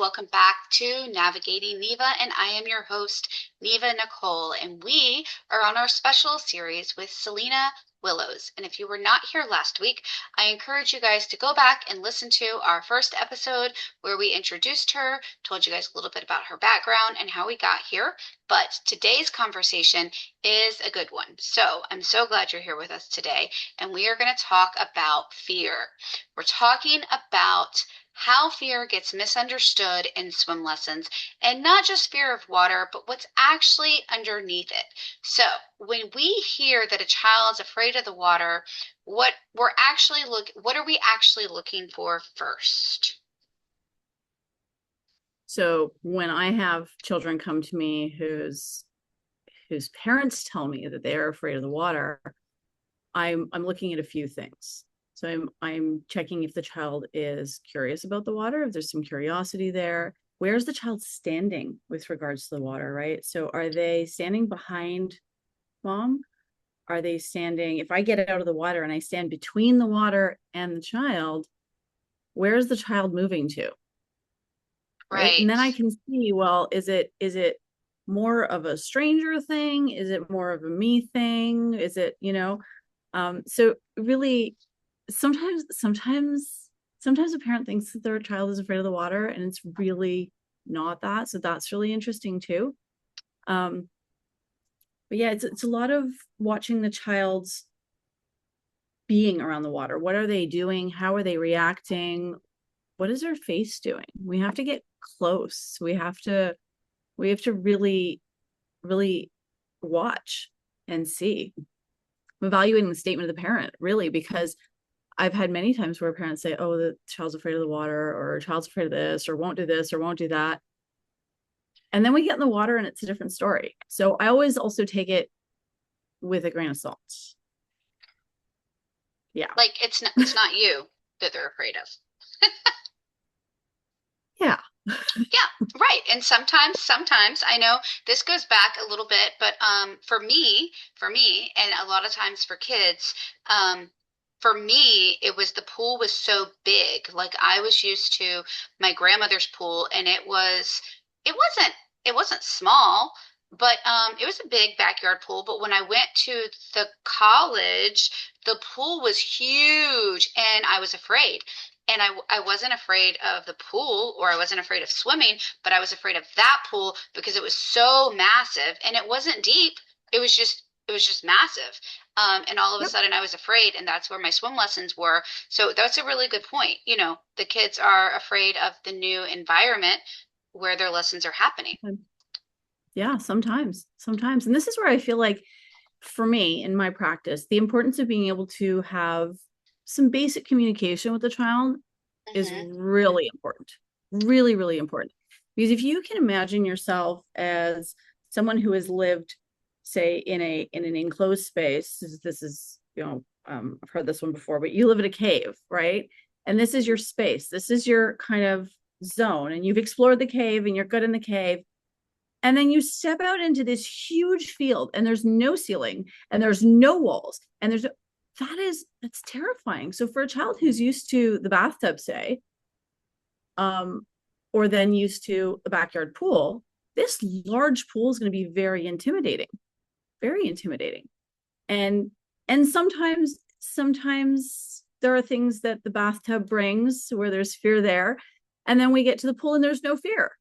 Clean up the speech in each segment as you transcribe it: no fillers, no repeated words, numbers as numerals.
welcome back to Navigating Neva, and I am your host, Neva Nicole, and we are on our special series with Selena Willows. And if you were not here last week, I encourage you guys to go back and listen to our first episode where we introduced her, told you guys a little bit about her background and how we got here. But today's conversation is a good one. So I'm so glad you're here with us today, and we are going to talk about fear. We're talking about how fear gets misunderstood in swim lessons, and not just fear of water, but what's actually underneath it. So when we hear that a child is afraid of the water, what are we actually looking for first? So when I have children come to me whose parents tell me that they are afraid of the water, I'm looking at a few things. So I'm checking if the child is curious about the water, if there's some curiosity there. Where's the child standing with regards to the water, right? So are they standing behind mom? Are they standing, if I get out of the water and I stand between the water and the child, where's the child moving to? Right. And Right. then I can see, well, is it more of a stranger thing? Is it more of a me thing? Is it, so really sometimes a parent thinks that their child is afraid of the water and it's really not that. So that's really interesting too. But yeah, it's a lot of watching the child's being around the water. What are they doing? How are they reacting? What is their face doing? We have to get close. We have to really, really watch and see. I'm evaluating the statement of the parent, really, because I've had many times where parents say, oh, the child's afraid of the water, or child's afraid of this, or won't do this, or won't do that. And then we get in the water and it's a different story. So I always also take it with a grain of salt. Yeah. Like it's not you that they're afraid of. Yeah. Yeah, right. And sometimes I know this goes back a little bit, but for me, and a lot of times for kids, for me, it was the pool was so big. Like I was used to my grandmother's pool, and it wasn't it wasn't small, but it was a big backyard pool. But when I went to the college, the pool was huge, and I was afraid. And I wasn't afraid of the pool or I wasn't afraid of swimming, but I was afraid of that pool because it was so massive and it wasn't deep. It was just massive. And all of a Yep. sudden I was afraid, and that's where my swim lessons were. So that's a really good point. The kids are afraid of the new environment where their lessons are happening. Yeah, sometimes. And this is where I feel like for me in my practice, the importance of being able to have some basic communication with the child is Hmm. really important. Really, really important. Because if you can imagine yourself as someone who has lived, say, in an enclosed space, this is, I've heard this one before, but you live in a cave, right? And this is your space. This is your kind of zone. And you've explored the cave and you're good in the cave. And then you step out into this huge field and there's no ceiling and there's no walls and that's terrifying. So for a child who's used to the bathtub, say, um, or then used to the backyard pool, this large pool is going to be very intimidating, very intimidating. And and sometimes there are things that the bathtub brings where there's fear there. And then we get to the pool and there's no fear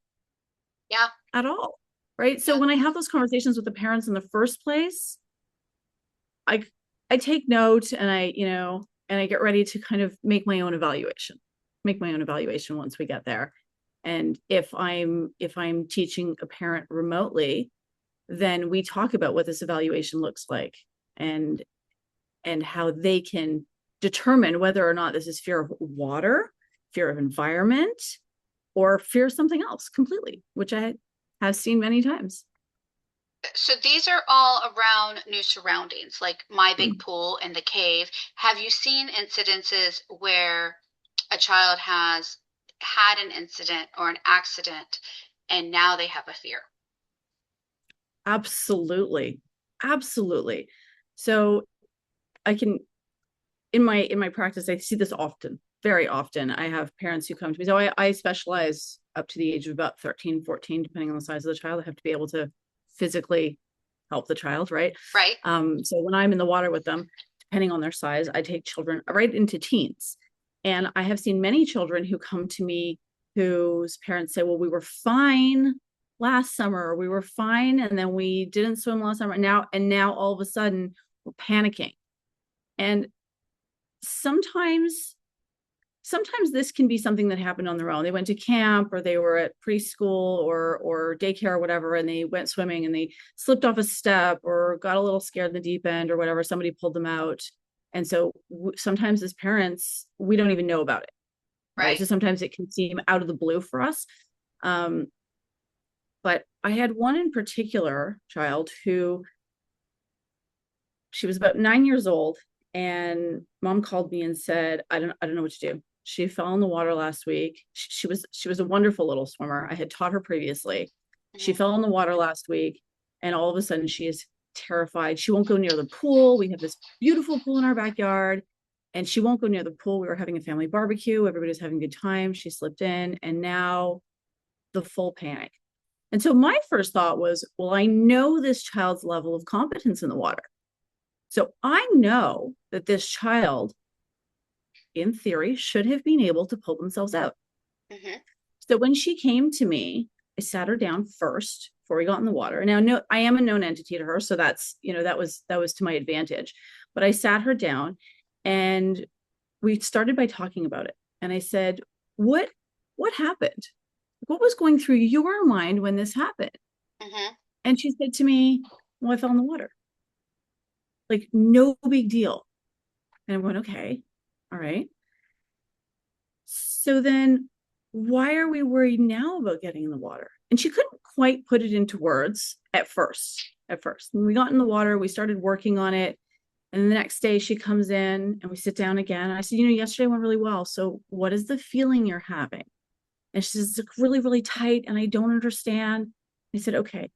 Yeah, at all. Right. So yeah. when I have those conversations with the parents in the first place, I I take note and I get ready to kind of make my own evaluation once we get there. And if I'm teaching a parent remotely, then we talk about what this evaluation looks like and how they can determine whether or not this is fear of water, fear of environment, or fear of something else completely, which I have seen many times. So these are all around new surroundings, like my big pool and the cave. Have you seen incidences where a child has had an incident or an accident and now they have a fear? Absolutely. Absolutely. So I can in my practice I see this often. very often I have parents who come to me. So I specialize up to the age of about 13, 14, depending on the size of the child. I have to be able to physically help the child, right? Right. So when I'm in the water with them, depending on their size, I take children right into teens. And I have seen many children who come to me whose parents say, well, we were fine last summer, we were fine, and then we didn't swim last summer. Now all of a sudden we're panicking. And sometimes this can be something that happened on their own. They went to camp, or they were at preschool or daycare or whatever, and they went swimming and they slipped off a step or got a little scared in the deep end or whatever. Somebody pulled them out. And so sometimes as parents, we don't even know about it. Right. Right. So sometimes it can seem out of the blue for us. But I had one in particular child who, she was about 9 years old, and mom called me and said, I don't know what to do. She fell in the water last week. She was a wonderful little swimmer. I had taught her previously. She Mm-hmm. fell in the water last week, and all of a sudden she is terrified. She won't go near the pool. We have this beautiful pool in our backyard, and she won't go near the pool. We were having a family barbecue. Everybody was having a good time. She slipped in, and now the full panic. And so my first thought was, well, I know this child's level of competence in the water. So I know that this child, in theory, should have been able to pull themselves out. Mm-hmm. So when she came to me, I sat her down first before we got in the water. Now, no, I am a known entity to her, so that's, that was to my advantage. But I sat her down, and we started by talking about it. And I said, what happened? What was going through your mind when this happened? Mm-hmm. And she said to me, well, I fell in the water. Like, no big deal. And I'm going, okay, all right. So then why are we worried now about getting in the water? And she couldn't quite put it into words at first. When we got in the water, we started working on it. And the next day she comes in and we sit down again. I said, yesterday went really well. So what is the feeling you're having? And she says, it's really, really tight and I don't understand. I said, okay,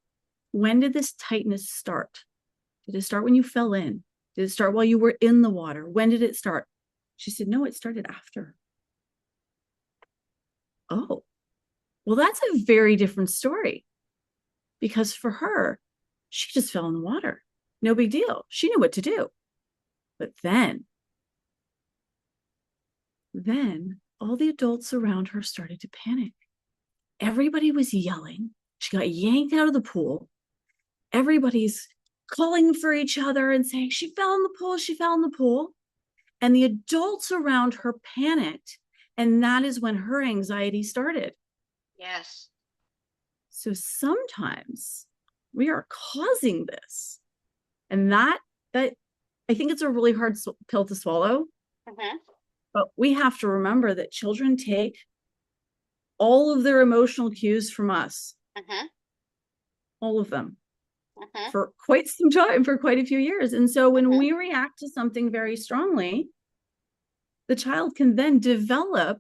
when did this tightness start? Did it start when you fell in? Did it start while you were in the water? When did it start? She said, no, it started after. Oh, well, that's a very different story, because for her, she just fell in the water. No big deal. She knew what to do. But then all the adults around her started to panic. Everybody was yelling. She got yanked out of the pool. Everybody's calling for each other and saying, she fell in the pool, she fell in the pool. And the adults around her panicked. And that is when her anxiety started. Yes. So sometimes we are causing this. And that I think it's a really hard pill to swallow. Mm-hmm. But we have to remember that children take all of their emotional cues from us. Mm-hmm. All of them. Mm-hmm. For quite some time, for quite a few years. And so when Mm-hmm. we react to something very strongly, the child can then develop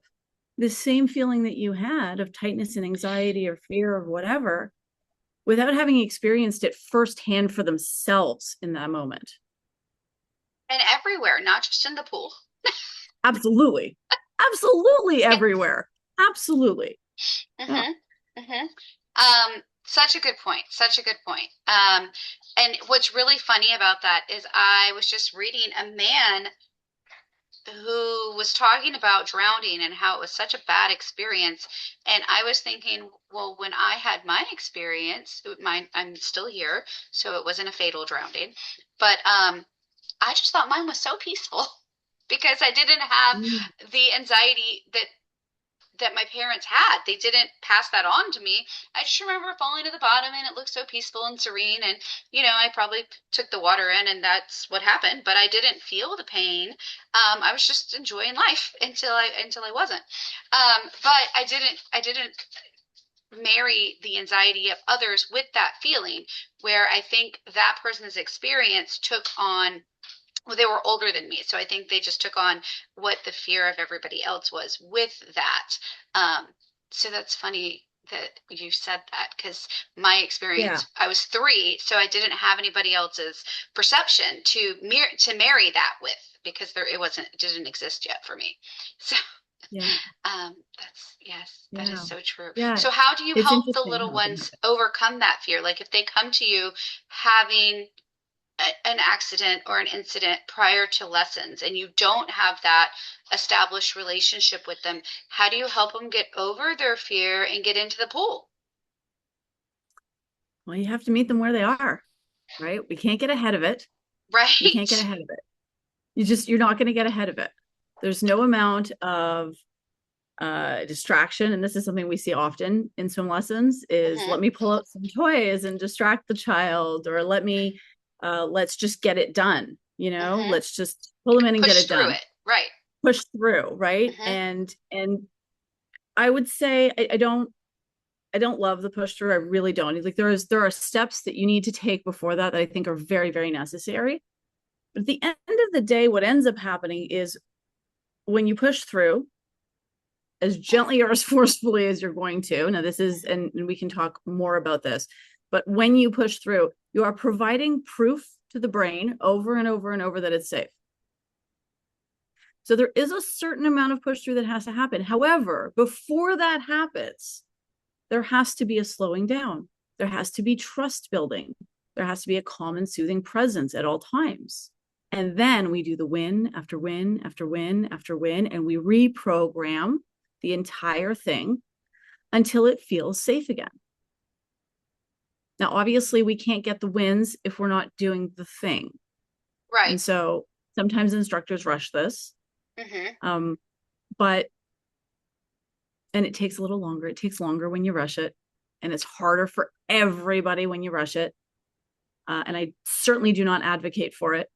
the same feeling that you had of tightness and anxiety or fear or whatever, without having experienced it firsthand for themselves in that moment. And everywhere, not just in the pool. Absolutely. Absolutely everywhere. Absolutely. Yeah. Mm-hmm. Mm-hmm. Such a good point. Such a good point. And what's really funny about that is I was just reading a man who was talking about drowning and how it was such a bad experience. And I was thinking, well, when I had my experience, I'm still here, so it wasn't a fatal drowning. But I just thought mine was so peaceful because I didn't have Mm. the anxiety that my parents had. They didn't pass that on to me. I just remember falling to the bottom and it looked so peaceful and serene. And, I probably took the water in and that's what happened, but I didn't feel the pain. I was just enjoying life until I wasn't. But I didn't marry the anxiety of others with that feeling, where I think that person's experience took on, well, they were older than me, so I think they just took on what the fear of everybody else was with that. So that's funny that you said that, because my Yeah. experience, I was 3, so I didn't have anybody else's perception to marry that with. because it didn't exist yet for me. So Yeah. that is Yeah. so true. Yeah. So how do you It's help the interesting little how it can ones happen. overcome that fear? Like if they come to you having an accident or an incident prior to lessons and you don't have that established relationship with them, how do you help them get over their fear and get into the pool? Well, you have to meet them where they are, right? We can't get ahead of it. We can't get Right? ahead of it. You're not going to get ahead of it. There's no amount of distraction, and this is something we see often in swim lessons, is Mm-hmm. let me pull out some toys and distract the child, or let's just get it done, Mm-hmm. let's just pull them in and get Push it through done, it. Right. push through, right? Mm-hmm. And I would say I don't love the push through. I really don't. Like there are steps that you need to take before that I think are very, very necessary. But at the end of the day, what ends up happening is when you push through as gently or as forcefully as you're going to. Now, this is, and we can talk more about this, but when you push through, you are providing proof to the brain over and over and over that it's safe. So there is a certain amount of push through that has to happen. However, before that happens, there has to be a slowing down. There has to be trust building. There has to be a calm and soothing presence at all times. And then we do the win after win after win after win, and we reprogram the entire thing until it feels safe again. Now, obviously, we can't get the wins if we're not doing the thing. Right. And so sometimes instructors rush this. Mm-hmm. Um, but and it takes a little longer. It takes longer when you rush it, and it's harder for everybody when you rush it. And I certainly do not advocate for it.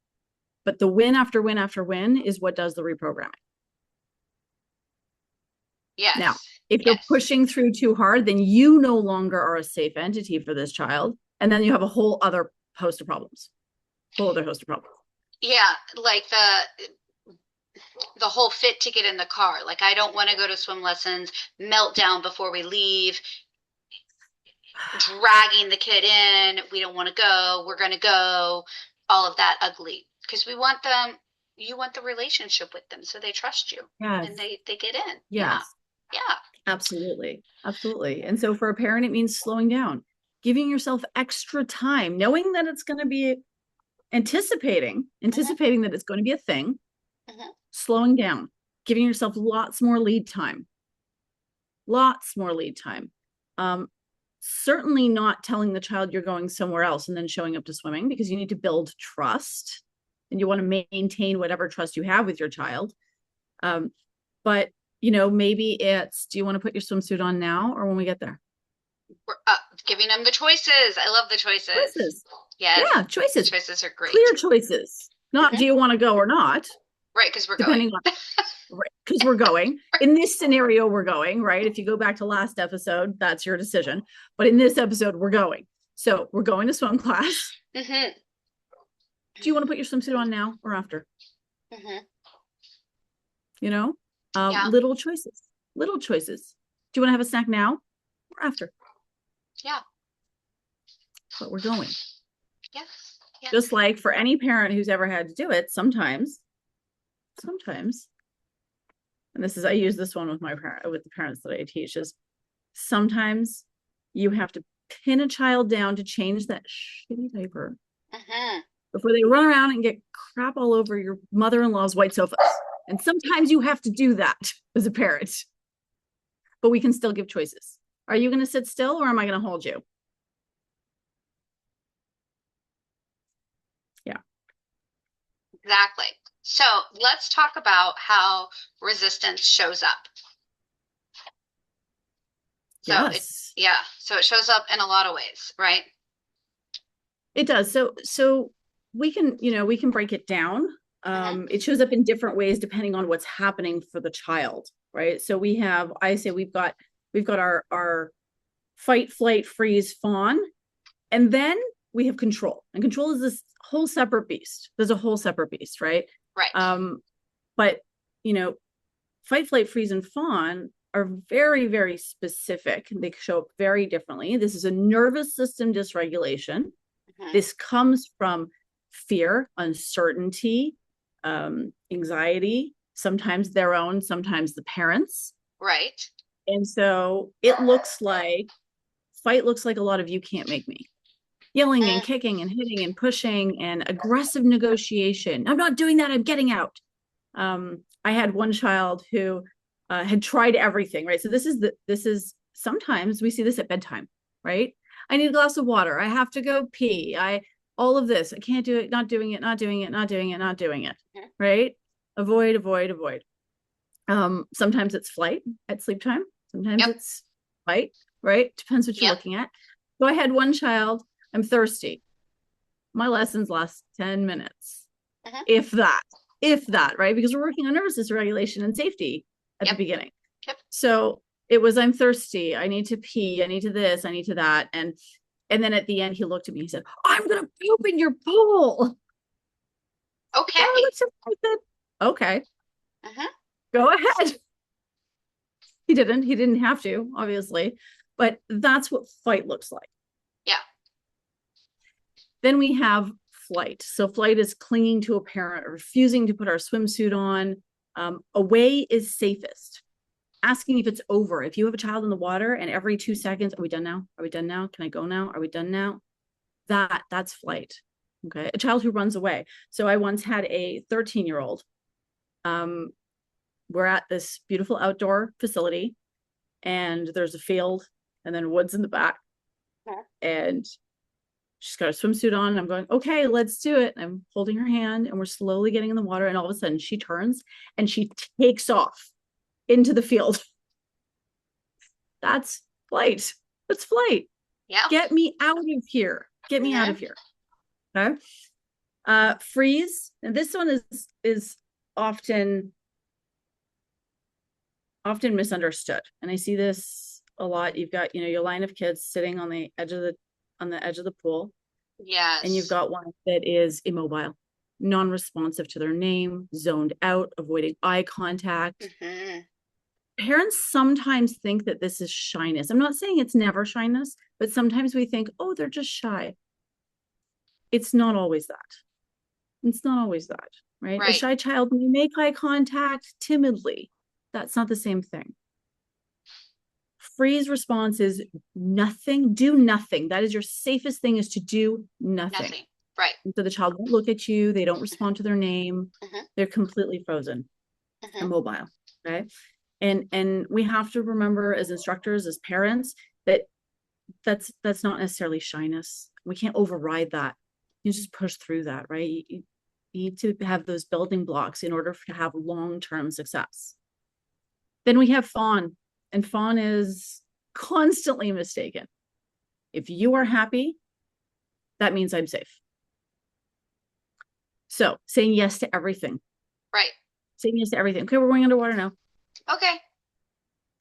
But the win after win after win is what does the reprogramming. Now, Yes. if you're Yes. pushing through too hard, then you no longer are a safe entity for this child. And then you have a whole other host of problems. Whole other host of problems. Yeah, like the whole fit to get in the car. Like I don't want to go to swim lessons, meltdown before we leave, dragging the kid in. We don't want to go. We're going to go. All of that ugly because we want them. You want the relationship with them, so they trust you and Yes. they get in. Yeah, Yes. yeah. Absolutely. Absolutely. And so for a parent, it means slowing down, giving yourself extra time, knowing that it's going to be Mm-hmm, anticipating that it's going to be a thing, mm-hmm. slowing down, giving yourself lots more lead time, lots more lead time. Um, Certainly not telling the child you're going somewhere else and then showing up to swimming, because you need to build trust and you want to maintain whatever trust you have with your child. But maybe it's, do you want to put your swimsuit on now or when we get there? We're giving them the choices. I love the choices. Choices. Yes, Yeah, the choices. choices are great. Clear choices. Not Mm-hmm. do you want to go or not, Right, because we're going. depending on, right, because we're going. In this scenario, we're going, right? If you go back to last episode, that's your decision. But in this episode, we're going. So we're going to swim class. Mm-hmm. Do you want to put your swimsuit on now or after? Mm-hmm. You know, Yeah, little choices. Little choices. Do you want to have a snack now or after? yeah, But we're going. yes, yes. Just like for any parent who's ever had to do it, sometimes, and this is, I use this one with with the parents that I teach, is sometimes you have to pin a child down to change that shitty diaper Mm-hmm. before they run around and get crap all over your mother-in-law's white sofas. And sometimes you have to do that as a parent, but we can still give choices. Are you going to sit still or am I going to hold you? Yeah. Exactly. So let's talk about how resistance shows up. So Yes. so it shows up in a lot of ways, right? It does. So we can break it down. Mm-hmm. It shows up in different ways depending on what's happening for the child, right? So I say we've got our fight, flight, freeze, fawn, and then we have control. And control is this whole separate beast. There's a whole separate beast, right? Right. But fight, flight, freeze, and fawn are very, very specific. They show up very differently. This is a nervous system dysregulation. Mm-hmm. This comes from fear, uncertainty, anxiety, sometimes their own, sometimes the parents. Right. And so it looks like fight looks like a lot of you can't make me. Yelling and Mm, kicking and hitting and pushing and aggressive negotiation. I'm not doing that. I'm getting out. I had one child who had tried everything, right? So this is sometimes we see this at bedtime, right? I need a glass of water. I have to go pee. All of this. I can't do it. Not doing it. Not doing it. Not doing it. Not doing it. mhm. Right? Avoid, avoid, avoid. Sometimes it's flight at sleep time. Sometimes Yep. it's fight, right? Depends what you're Yep. looking at. So I had one child, I'm thirsty. My lessons last 10 minutes, Mhm. if that, right? Because we're working on nervous system regulation and safety at the Yep. beginning. Yep. So it was, I'm thirsty. I need to pee. I need to this. I need to that. And then at the end, he looked at me and he said, I'm going to poop in your pool. Oh, Okay. that's so good. Okay, Mhm. go ahead. He didn't have to, obviously, but that's what fight looks like. Yeah. Then we have flight. So flight is clinging to a parent, refusing to put our swimsuit on. Away is safest. Asking if it's over. If you have a child in the water and every 2 seconds, are we done now? Are we done now? Can I go now? Are we done now? That's flight. Okay. A child who runs away. So I once had a 13-year-old. We're at this beautiful outdoor facility and there's a field and then woods in the back. Mhm. And she's got a swimsuit on. And I'm going, okay, let's do it. And I'm holding her hand and we're slowly getting in the water. And all of a sudden she turns and she takes off into the field. That's flight. That's flight. Yeah. Get me out of here. Get me out Mhm. of here. Okay. Freeze. And this one is often misunderstood. And I see this a lot. You've got, your line of kids sitting on the edge of the pool, and you've Yes. got one that is immobile, non-responsive to their name, zoned out, avoiding eye contact. Mhm. Parents sometimes think that this is shyness. I'm not saying it's never shyness, but sometimes we think, oh, they're just shy. It's not always that. It's not always that, right? A Right. shy child may make eye contact timidly. That's not the same thing. Freeze response is nothing, do nothing. That is your safest thing, is to do nothing. Nothing. Right. So the child won't look at you, they don't respond to their name, Mhm. they're completely frozen, Mhm. immobile. Okay. And we have to remember as instructors, as parents, that that's not necessarily shyness. We can't override that. You just push through that, right? You need to have those building blocks in order to have long-term success. Then we have fawn, and fawn is constantly mistaken. If you are happy, that means I'm safe. So saying yes to everything, Right. saying yes to everything. Okay, we're going underwater now. Okay.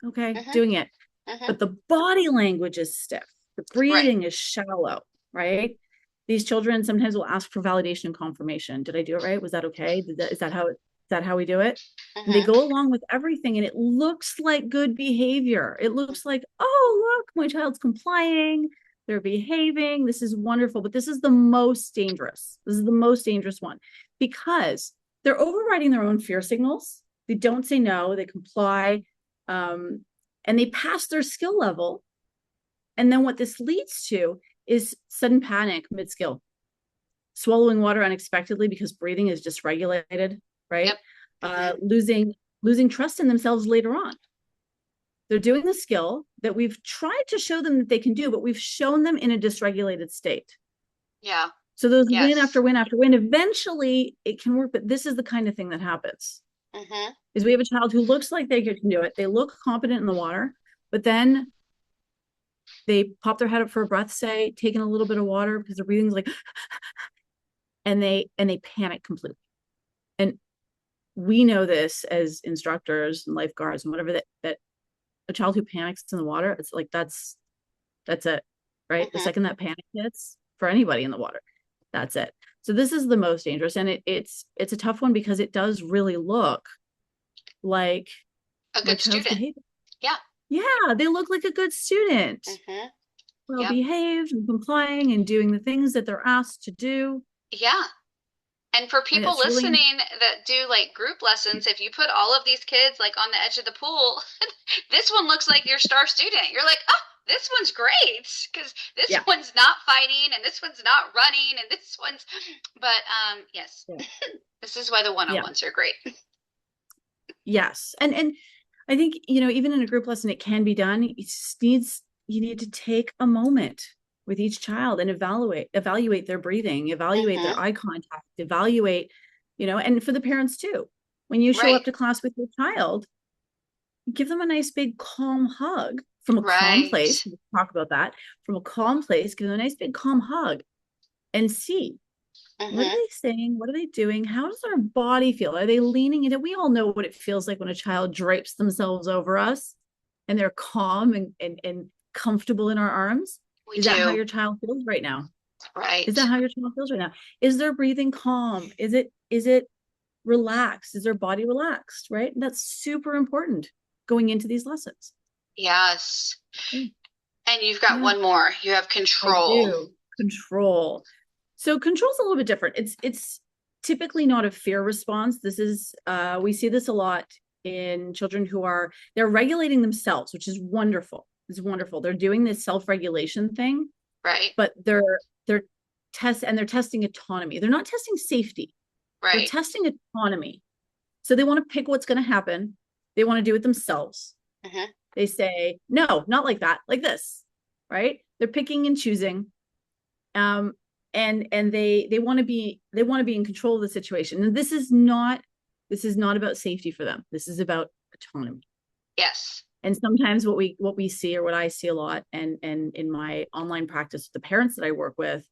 Okay, Mhm. doing it. Mhm. But the body language is stiff. The Right. breathing is shallow, right? These children sometimes will ask for validation and confirmation. Did I do it right? Was that okay? Is that how we do it? And they Mhm. go along with everything and it looks like good behavior. It looks like, oh, look, my child's complying. They're behaving. This is wonderful. But this is the most dangerous. This is the most dangerous one because they're overriding their own fear signals. They don't say no, they comply, and they pass their skill level. And then what this leads to is sudden panic mid skill, swallowing water unexpectedly because breathing is dysregulated, right? Yep. Mhm. Losing trust in themselves later on. They're doing the skill that we've tried to show them that they can do, but we've shown them in a dysregulated state. Yeah. So those win after Yes. win after win, eventually it can work, but this is the kind of thing that happens. Mhm. Is we have a child who looks like they can do it. They look competent in the water, but then they pop their head up for a breath, say, taking a little bit of water because their breathing's like, and they panic completely. And we know this as instructors and lifeguards and whatever, that a child who panics in the water, it's like that's it, right? The Mhm. second that panic hits for anybody in the water, that's it. So this is the most dangerous, and it's a tough one because it does really look like A my good child's student. behavior. Yeah. Yeah, they look like a good student, Mhm. well Yep. behaved and complying and doing the things that they're asked to do. Yeah. And for And people it's really, listening that do like group lessons, if you put all of these kids like on the edge of the pool, this one looks like your star student. You're like, oh, this one's great because this yeah, one's not fighting and this one's not running and this one's, but yes, yeah, this is why the yeah, one-on-ones are great. yes. And I think, you know, even in a group lesson, it can be done. It just needs, you need to take a moment with each child and evaluate their breathing, evaluate Mm-hmm. their eye contact, evaluate, you know, and for the parents too. When you show Right, up to class with your child, give them a nice big calm hug from a calm place. right. We'll talk about that. From a calm place, give them a nice big calm hug and see, what are Mm-hmm. they saying? What are they doing? How does their body feel? Are they leaning into? We all know what it feels like when a child drapes themselves over us and they're calm and comfortable in our arms. We Is that how do. your child feels right now? Is Right. that how your child feels right now? Is their breathing calm? Is it relaxed? Is their body relaxed? Right? And that's super important going into these lessons. Yes. Okay. And you've got Yeah, one more. You have I control. do. Control. So control's a little bit different. It's typically not a fear response. This is we see this a lot in children who are they're regulating themselves, which is wonderful. It's wonderful. They're doing this self-regulation thing, Right. but they're they're testing autonomy. They're not testing safety. They're Right. testing autonomy. So they want to pick what's going to happen. They want to do it themselves. Mm-hmm. They say, no, not like that, like this, right? They're picking and choosing. Um, and they want to be in control of the situation. And this is not about safety for them. This is about autonomy. Yes. And sometimes what we see, or what I see a lot, and in my online practice, the parents that I work with,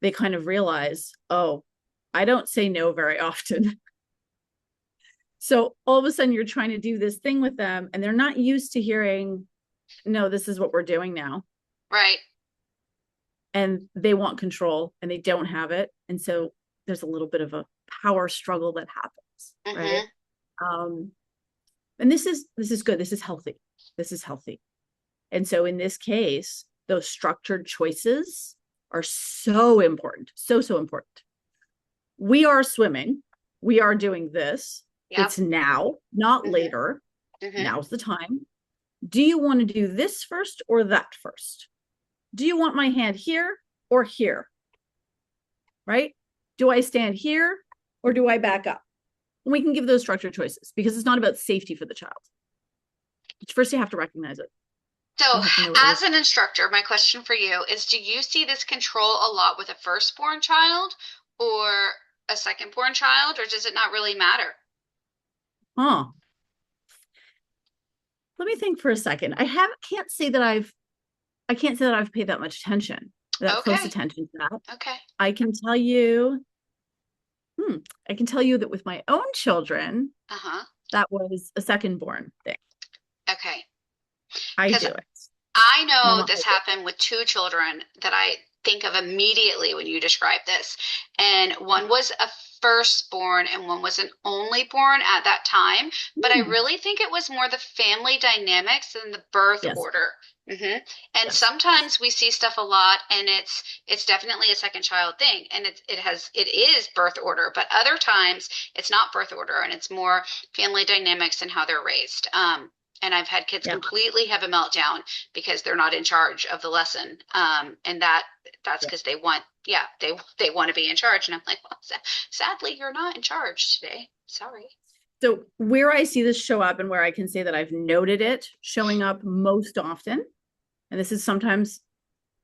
they kind of realize, oh, I don't say no very often. So all of a sudden you're trying to do this thing with them and they're not used to hearing, no, this is what we're doing now. Right. And they want control and they don't have it. And so there's a little bit of a power struggle that happens, right? Mm-hmm. Um, and this is good. This is healthy. This is healthy. And so in this case, those structured choices are so important. So important. We are swimming. We are doing this. Yep. It's now, not Mm-hmm. later. Mm-hmm. Now's the time. Do you want to do this first or that first? Do you want my hand here or here? Right? Do I stand here or do I back up? And we can give those structured choices because it's not about safety for the child. First, you have to recognize it. So, You have to know what you're. as an instructor, my question for you is, do you see this control a lot with a firstborn child or a secondborn child, or does it not really matter? Huh. Let me think for a second. I can't say that I've paid that much attention, that close Okay. attention to that. Okay. I can tell you, I can tell you that with my own children, Uh-huh. that was a second born thing. Okay. I Because do it. I know Mama, I this do. happened with two children that I think of immediately when you describe this. And one was a firstborn and one was an only born at that time. But I Hmm. really think it was more the family dynamics than the birth Yes, order. And yes, sometimes we see stuff a lot, and it's definitely a second child thing, and it is birth order. But other times it's not birth order, and it's more family dynamics and how they're raised. And I've had kids yeah, completely have a meltdown because they're not in charge of the lesson. And that's yeah. because they want, yeah, they want to be in charge. And I'm like, well, sadly, you're not in charge today. Sorry. So where I see this show up and where I can say that I've noted it showing up most often, and this is sometimes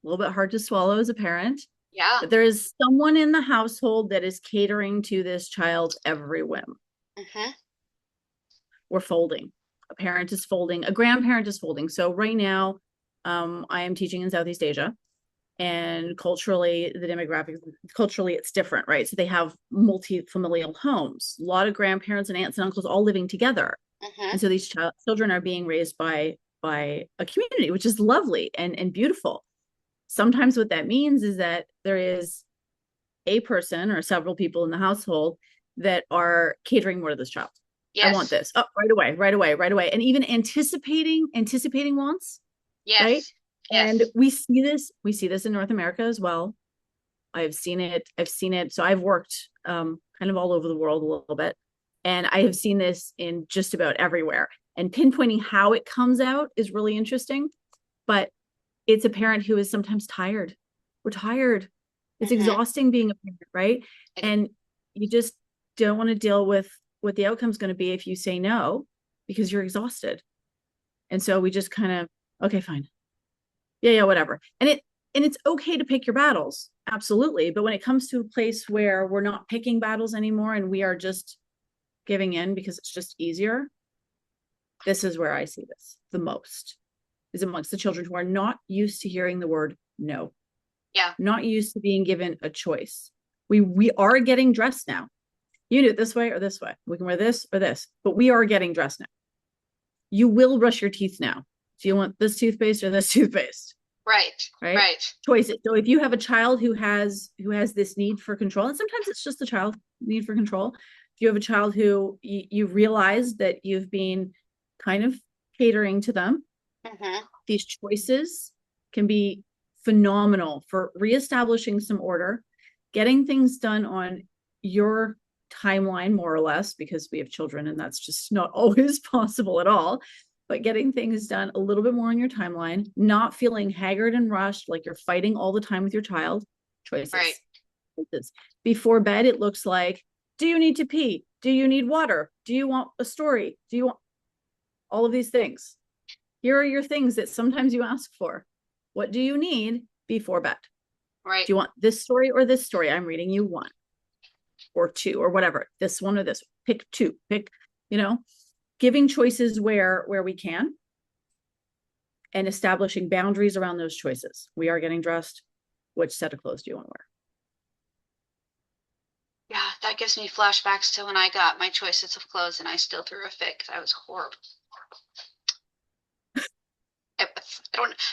a little bit hard to swallow as a parent, Yeah. but there is someone in the household that is catering to this child's every whim. Mm-hmm. We're folding. A parent is folding. A grandparent is folding. So right now, I am teaching in Southeast Asia, and culturally, the demographics, culturally, it's different, right? So they have multi-familial homes, a lot of grandparents and aunts and uncles all living together. Mm-hmm. And so these children are being raised by a community, which is lovely and beautiful. Sometimes what that means is that there is a person or several people in the household that are catering more to this child. I want Yes. this. Oh, right away, right away, right away. And even anticipating wants, right? Yes. And Yes. we see this in North America as well. I've seen it. So I've worked kind of all over the world a little bit. And I have seen this in just about everywhere. And pinpointing how it comes out is really interesting. But it's a parent who is sometimes tired. We're tired. It's Mm-hmm. exhausting being a parent, right? And you just don't want to deal with what the outcome's going to be if you say no because you're exhausted. And so we just kind of, okay, fine. Yeah, whatever. And it's okay to pick your battles. Absolutely. But when it comes to a place where we're not picking battles anymore and we are just giving in because it's just easier, this is where I see this the most is amongst the children who are not used to hearing the word no, Yeah. not used to being given a choice. We are getting dressed now. You do it this way or this way. We can wear this or this, but we are getting dressed now. You will brush your teeth now. Do you want this toothpaste or this toothpaste? Right. Right? Right. Choices. So if you have a child who has this need for control, and sometimes it's just the child need for control. If you have a child who you realize that you've been kind of catering to them, Mm-hmm. these choices can be phenomenal for reestablishing some order, getting things done on your timeline, more or less, because we have children and that's just not always possible at all. But getting things done a little bit more on your timeline, not feeling haggard and rushed like you're fighting all the time with your child. Right. Choices. Before bed, it looks like, do you need to pee? Do you need water? Do you want a story? Do you want all of these things? Here are your things that sometimes you ask for. What do you need before bed? Right. Do you want this story or this story? I'm reading you one or two or whatever. This one or this. Pick two. Pick, giving choices where we can and establishing boundaries around those choices. We are getting dressed. Which set of clothes do you want to wear? Yeah, that gives me flashbacks to when I got my choices of clothes and I still threw a fit because I was horrible. I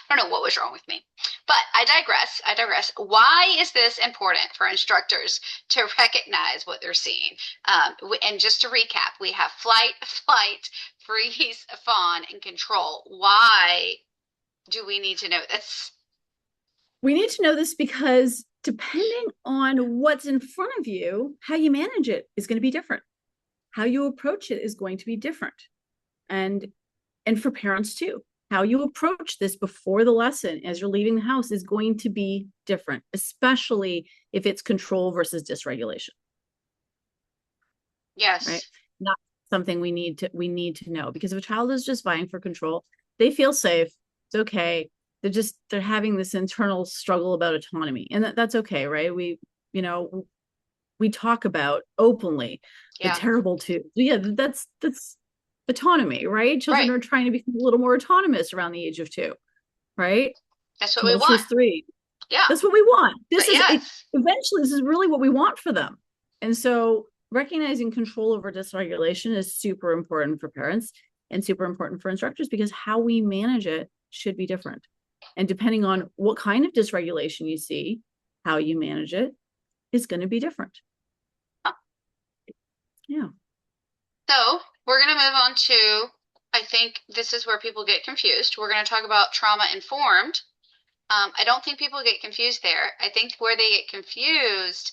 don't know what was wrong with me. But I digress. I digress. Why is this important for instructors to recognize what they're seeing? And just to recap, we have flight, flight, freeze, fawn, and control. Why do we need to know this? We need to know this because depending on what's in front of you, how you manage it is going to be different. How you approach it is going to be different. And for parents too, how you approach this before the lesson as you're leaving the house is going to be different, especially if it's control versus dysregulation. Right? Yes. Not something we need to know, because if a child is just vying for control, they feel safe. It's okay. They're having this internal struggle about autonomy, and that's okay, right? We talk about openly the Yeah. terrible too. Yeah, that's autonomy, right? Children Right. are trying to become a little more autonomous around the age of 2, right? That's what we want. Tumultuous 3. Yeah. That's what we want. But This is it. yes. Eventually, this is really what we want for them. And so recognizing control over dysregulation is super important for parents and super important for instructors, because how we manage it should be different. And depending on what kind of dysregulation you see, how you manage it is going to be different. Huh. Yeah. So we're going to move on to, I think this is where people get confused. We're going to talk about trauma informed. I don't think people get confused there. I think where they get confused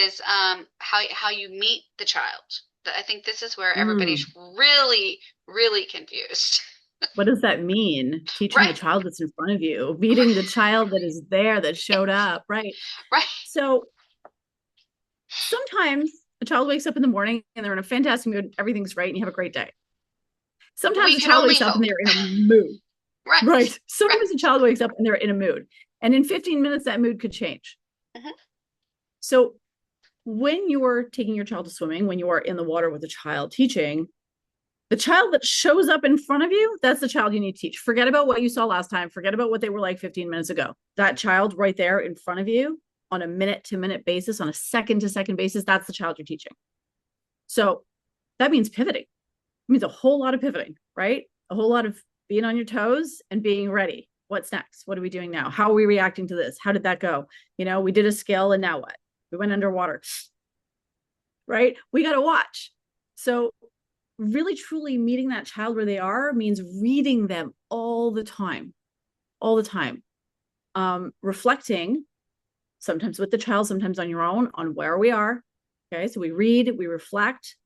is how you meet the child. I think this is where everybody's really, really confused. What does that mean? Teaching the Right, child that's in front of you, meeting the child that is there, that showed up, right? right. So sometimes a child wakes up in the morning and they're in a fantastic mood, everything's great, and you have a great day. Sometimes We a can child only wakes up and hope. they're in a mood, Right, right? right. Sometimes a child wakes up and they're in a mood, and in 15 minutes, that mood could change. Mm-hmm. So when you are taking your child to swimming, when you are in the water with a child teaching, the child that shows up in front of you, that's the child you need to teach. Forget about what you saw last time. Forget about what they were like 15 minutes ago. That child right there in front of you on a minute-to-minute basis, on a second-to-second basis, that's the child you're teaching. So that means pivoting. It means a whole lot of pivoting, right? A whole lot of being on your toes and being ready. What's next? What are we doing now? How are we reacting to this? How did that go? We did a skill and now what? We went underwater, right? We got to watch. So really truly meeting that child where they are means reading them all the time, reflecting, sometimes with the child, sometimes on your own, on where we are. Okay, so we read, we reflect,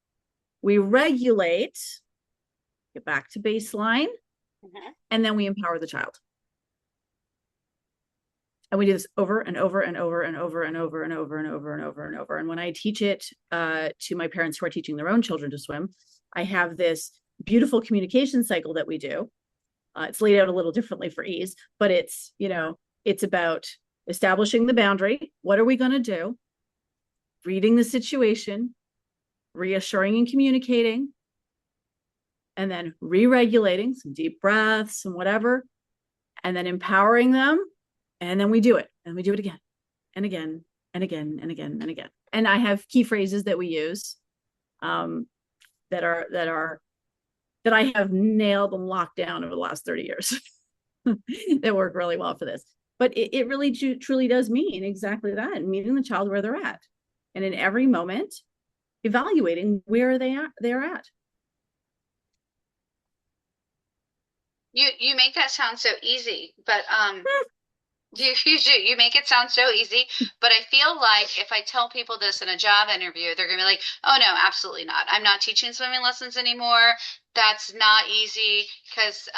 we regulate, get back to baseline, Mhm. and then we empower the child. And we do this over and over and over and over and over and over and over and over and over. And when I teach it to my parents who are teaching their own children to swim, I have this beautiful communication cycle that we do. It's laid out a little differently for ease, but it's, it's about establishing the boundary. What are we going to do? Reading the situation, reassuring and communicating, and then re-regulating, some deep breaths and whatever, and then empowering them. And then we do it, and we do it again and again and again and again and again. And I have key phrases that we use that I have nailed and locked down over the last 30 years that work really well for this. But it really truly does mean exactly that, meeting the child where they're at. And in every moment, evaluating where they're at. You make that sound so easy, but you make it sound so easy, but I feel like if I tell people this in a job interview, they're gonna be like, "Oh no, absolutely not. I'm not teaching swimming lessons anymore. That's not easy because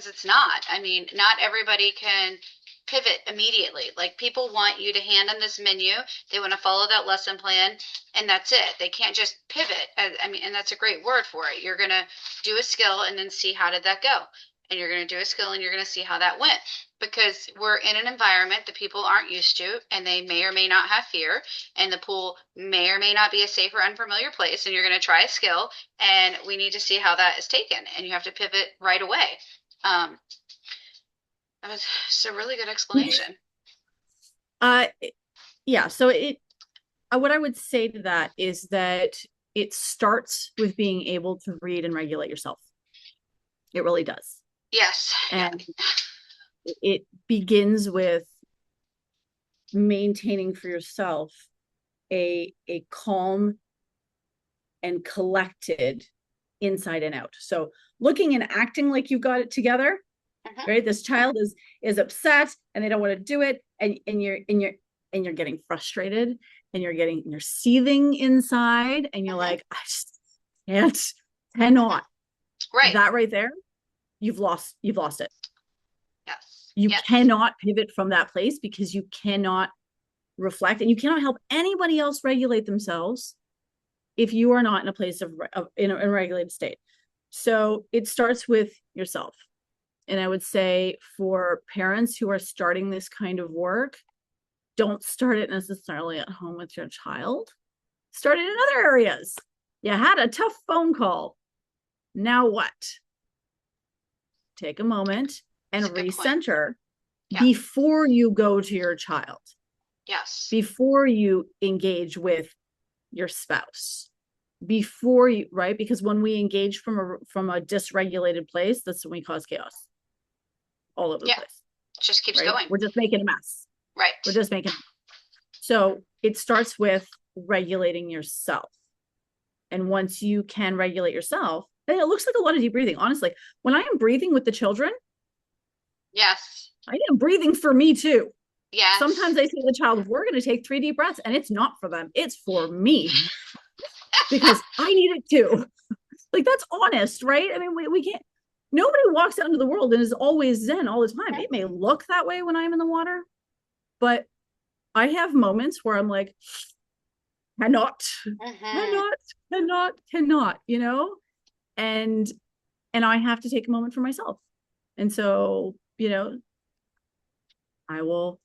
it's not. I mean, not everybody can pivot immediately. Like people want you to hand them this menu, they want to follow that lesson plan, and that's it. They can't just pivot. I mean, and that's a great word for it. You're gonna do a skill and then see how did that go, and you're gonna do a skill and you're gonna see how that went." Because we're in an environment that people aren't used to, and they may or may not have fear, and the pool may or may not be a safe or unfamiliar place, and you're going to try a skill, and we need to see how that is taken, and you have to pivot right away. That was just a really good explanation. Yeah. So what I would say to that is that it starts with being able to read and regulate yourself. It really does. Yes. And it begins with maintaining for yourself a calm and collected inside and out. So looking and acting like you've got it together, right? This child is upset and they don't want to do it, and you're getting frustrated, and you're seething inside, and you're like, I just cannot. Right. That right there, you've lost it. Yes. You cannot pivot from that place because you cannot reflect, and you cannot help anybody else regulate themselves if you are not in a place in a regulated state. So it starts with yourself. And I would say for parents who are starting this kind of work, don't start it necessarily at home with your child. Start it in other areas. You had a tough phone call. Now what? Take a moment and recenter before you go to your child. Yes. Before you engage with your spouse. Before you, right? Because when we engage from a dysregulated place, that's when we cause chaos all over the place. It just keeps going. We're just making a mess. Right. We're just making. So it starts with regulating yourself. And once you can regulate yourself, and it looks like a lot of deep breathing. Honestly, when I am breathing with the children, yes, I am breathing for me too. Yes. Sometimes I say to the child, we're going to take 3 deep breaths, and it's not for them. It's for me because I need it too. Like, that's honest, right? I mean, we can't, nobody walks out into the world and is always zen all the time. It may look that way when I'm in the water, but I have moments where I'm like, cannot, and I have to take a moment for myself. And so, I will,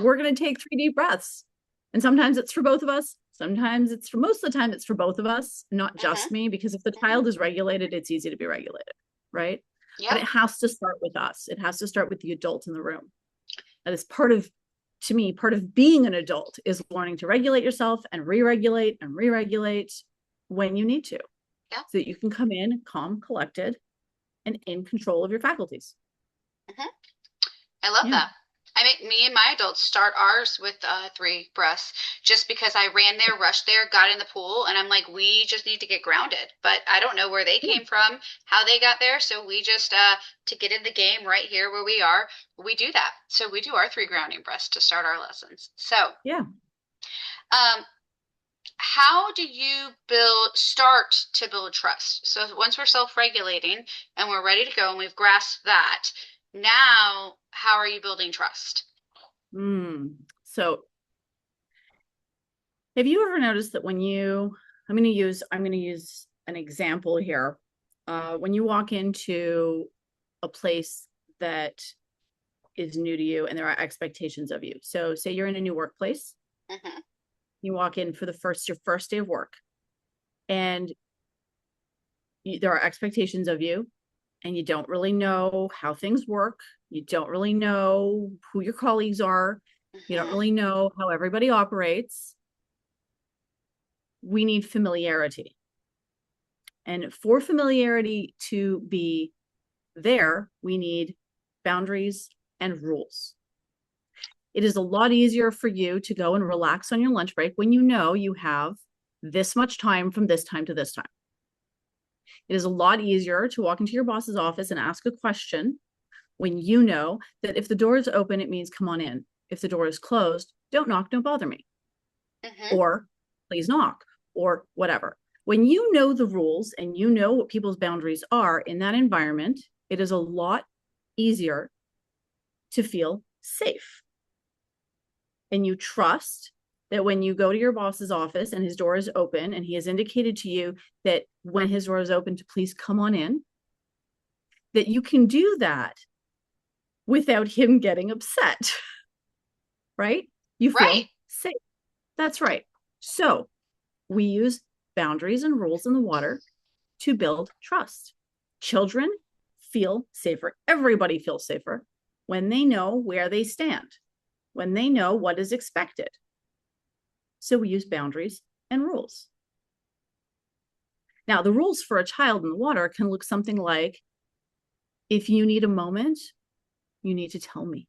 we're going to take 3 deep breaths. And sometimes it's for both of us. Sometimes it's for, most of the time it's for both of us, not just me, because if the child is regulated, it's easy to be regulated, right? But it has to start with us. It has to start with the adult in the room. That is part of being an adult, is learning to regulate yourself and re-regulate when you need to, so that you can come in calm, collected, and in control of your faculties. I love that. I make me and my adults start ours with three breaths just because I ran there, rushed there, got in the pool, and I'm like, we just need to get grounded. But I don't know where they Yeah. came from, how they got there. So we just, to get in the game right here where we are, we do that. So we do our three grounding breaths to start our lessons. So, Yeah. um, how do you start to build trust? So once we're self-regulating and we're ready to go and we've grasped that, now how are you building trust? So have you ever noticed that I'm going to use an example here. When you walk into a place that is new to you and there are expectations of you. So say you're in a new workplace, Hmm. you walk in for your first day of work, and there are expectations of you, and you don't really know how things work. You don't really know who your colleagues are. You don't Hmm. really know how everybody operates. We need familiarity. And for familiarity to be there, we need boundaries and rules. It is a lot easier for you to go and relax on your lunch break when you know you have this much time from this time to this time. It is a lot easier to walk into your boss's office and ask a question when you know that if the door is open, it means come on in. If the door is closed, don't knock, don't bother me, Hmm. or please knock, or whatever. When you know the rules and you know what people's boundaries are in that environment, it is a lot easier to feel safe. And you trust that when you go to your boss's office and his door is open and he has indicated to you that when his door is open to please come on in, that you can do that without him getting upset, right? You Right. feel safe. That's right. So we use boundaries and rules in the water to build trust. Children feel safer. Everybody feels safer when they know where they stand, when they know what is expected. So we use boundaries and rules. Now, the rules for a child in the water can look something like, if you need a moment, you need to tell me.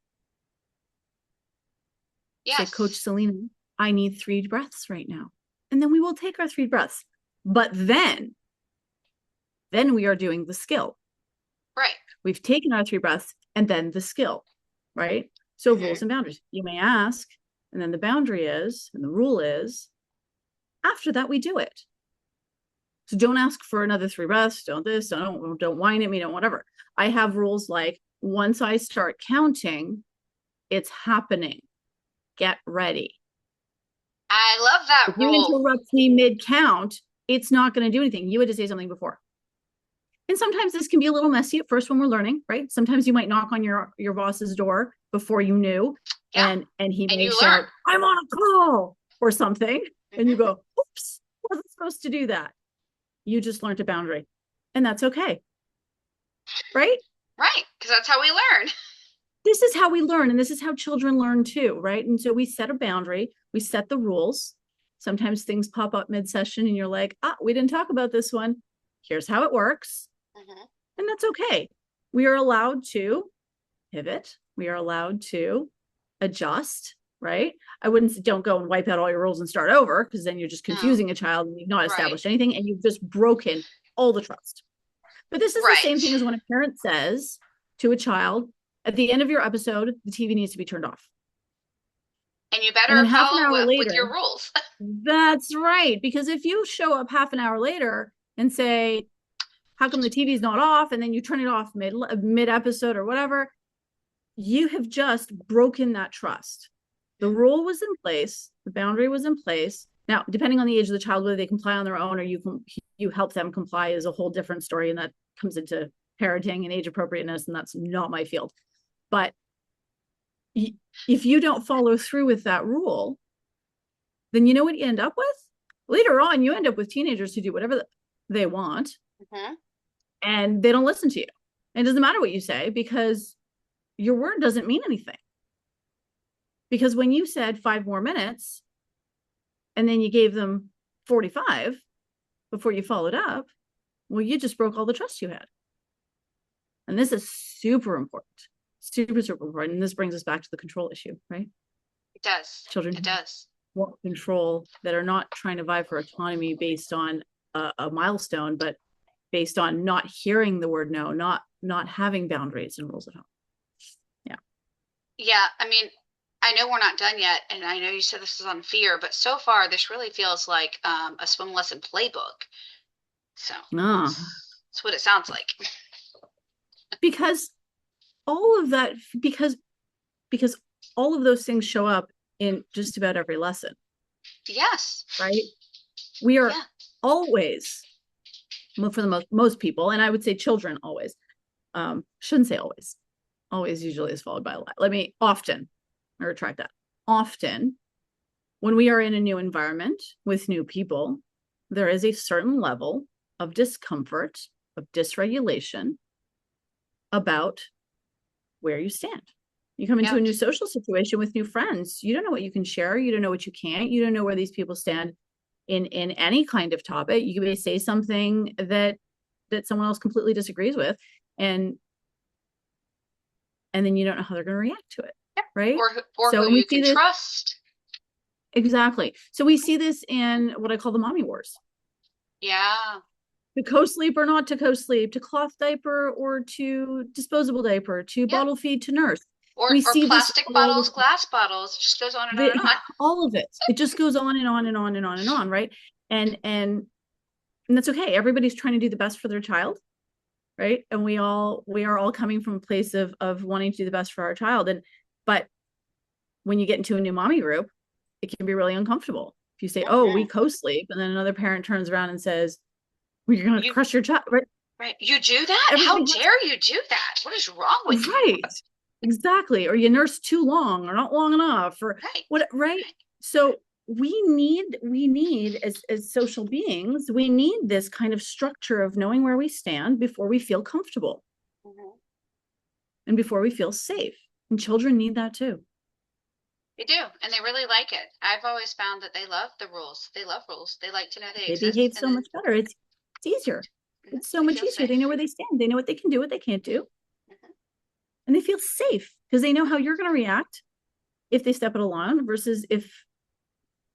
Say, Coach Yes. Selena, I need 3 breaths right now. And then we will take our 3 breaths. But then we are doing the skill. Right. We've taken our 3 breaths and then the skill, right? So Hmm. rules and boundaries. You may ask, and then the boundary is, and the rule is, after that, we do it. So don't ask for another 3 breaths. Don't this, don't whine at me, don't whatever. I have rules like once I start counting, it's happening. Get ready. I love If that you rule. interrupt me mid count, it's not going to do anything. You had to say something before. And sometimes this can be a little messy at first when we're learning, right? Sometimes you might knock on your boss's door before you knew, Yeah. and he And may you learn. shout, "I'm on a call" or something, and you Hmm. go, "Oops, wasn't supposed to do that." You just learned a boundary, and that's okay, right? Right. Because that's how we learn. This is how we learn, and this is how children learn too, right? And so we set a boundary, we set the rules. Sometimes things pop up mid-session and you're like, we didn't talk about this one. Here's how it works. Hmm. And that's okay. We are allowed to pivot. We are allowed to adjust, right? I wouldn't say don't go and wipe out all your rules and start over, because then you're just No. confusing a child and you've not Right. established anything and you've just broken all the trust. But this is the same thing Right. as when a parent says to a child, at the end of your episode, the TV needs to be turned off. And you And better then half an follow hour up with later, your rules. that's right. Because if you show up half an hour later and say, how come the TV's not off? And then you turn it off mid episode or whatever, you have just broken that trust. The rule was in place, the boundary was in place. Now, depending on the age of the child, whether they comply on their own or you help them comply is a whole different story, and that comes into parenting and age appropriateness, and that's not my field. But if you don't follow through with that rule, then you know what you end up with? Later on, you end up with teenagers who do whatever they want, Hmm. and they don't listen to you. And it doesn't matter what you say, because your word doesn't mean anything. Because when you said 5 more minutes and then you gave them 45 before you followed up, well, you just broke all the trust you had. And this is super important. Super, super important. And this brings us back to the control issue, right? It does. Children It does. who want control, that are not trying to vie for autonomy based on a milestone, but based on not hearing the word no, not having boundaries and rules at home. Yeah. Yeah, I mean, I know we're not done yet, and I know you said this is on fear, but so far this really feels like a swim lesson playbook. So Ah, that's what it sounds like. because all of that, because all of those things show up in just about every lesson, Yes. right? We are Yeah. always, for the most people, and I would say children always, shouldn't say always. Always usually is followed by a lot. Often, I retract that. Often, when we are in a new environment with new people, there is a certain level of discomfort, of dysregulation about where you stand. You come into Yeah. a new social situation with new friends. You don't know what you can share. You don't know what you can't. You don't know where these people stand in any kind of topic. You may say something that someone else completely disagrees with, and then you don't know how they're going to react to it, Yeah. right? Or So who when we you see can this, trust. exactly. So we see this in what I call the mommy wars. Yeah. To co-sleep or not to co-sleep, to cloth diaper or to disposable diaper, to Yeah. bottle feed to nurse. Or We see this plastic all bottles, glass bottles. It just goes on and on and on. all of it. It just goes on and on and on and on and on, right? And that's okay. Everybody's trying to do the best for their child, right? And we are all coming from a place of wanting to do the best for our child. But when you get into a new mommy group, it can be really uncomfortable. If you say, "Oh, we Mm-hmm. co-sleep," and then another parent turns around and says, "Well, you're going to You crush your child," right? right. You do that? How Everybody has, dare you do that? What is wrong with you? right, exactly. Or you nurse too long or not long enough, or Right. what, right? Right. So we need as social beings, we need this kind of structure of knowing where we stand before we feel comfortable Mm-hmm. and before we feel safe. And children need that too. They do, and they really like it. I've always found that they love the rules. They love rules. They like to know they They exist, behave and so then much better. It's easier. It's so they much feel easier. They know safe. where they stand. They know what they can do, what they can't do, Mm-hmm. and they feel safe because they know how you're going to react if they step it along versus if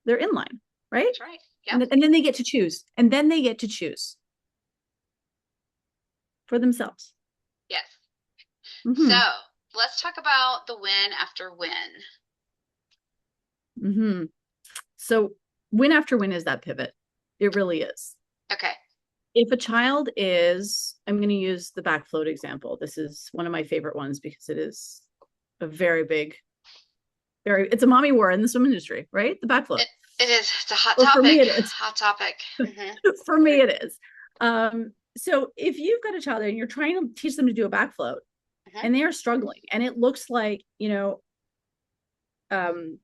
they're in line, right? That's right. And, Yep. and then they get to choose. And then they get to choose for themselves. Yes. So Mm-hmm. let's talk about the win after win. Mm-hmm. So win after win is that pivot. It really is. Okay. If a child is, I'm going to use the back float example. This is one of my favorite ones because it is a very big, it's a mommy war in the swim industry, right? The back float. It is. It's a hot Or for me, topic. it is. Hot topic. Mm-hmm. For me, it is. So if you've got a child and you're trying to teach them to do a back float Mm-hmm. and they are struggling and it looks like,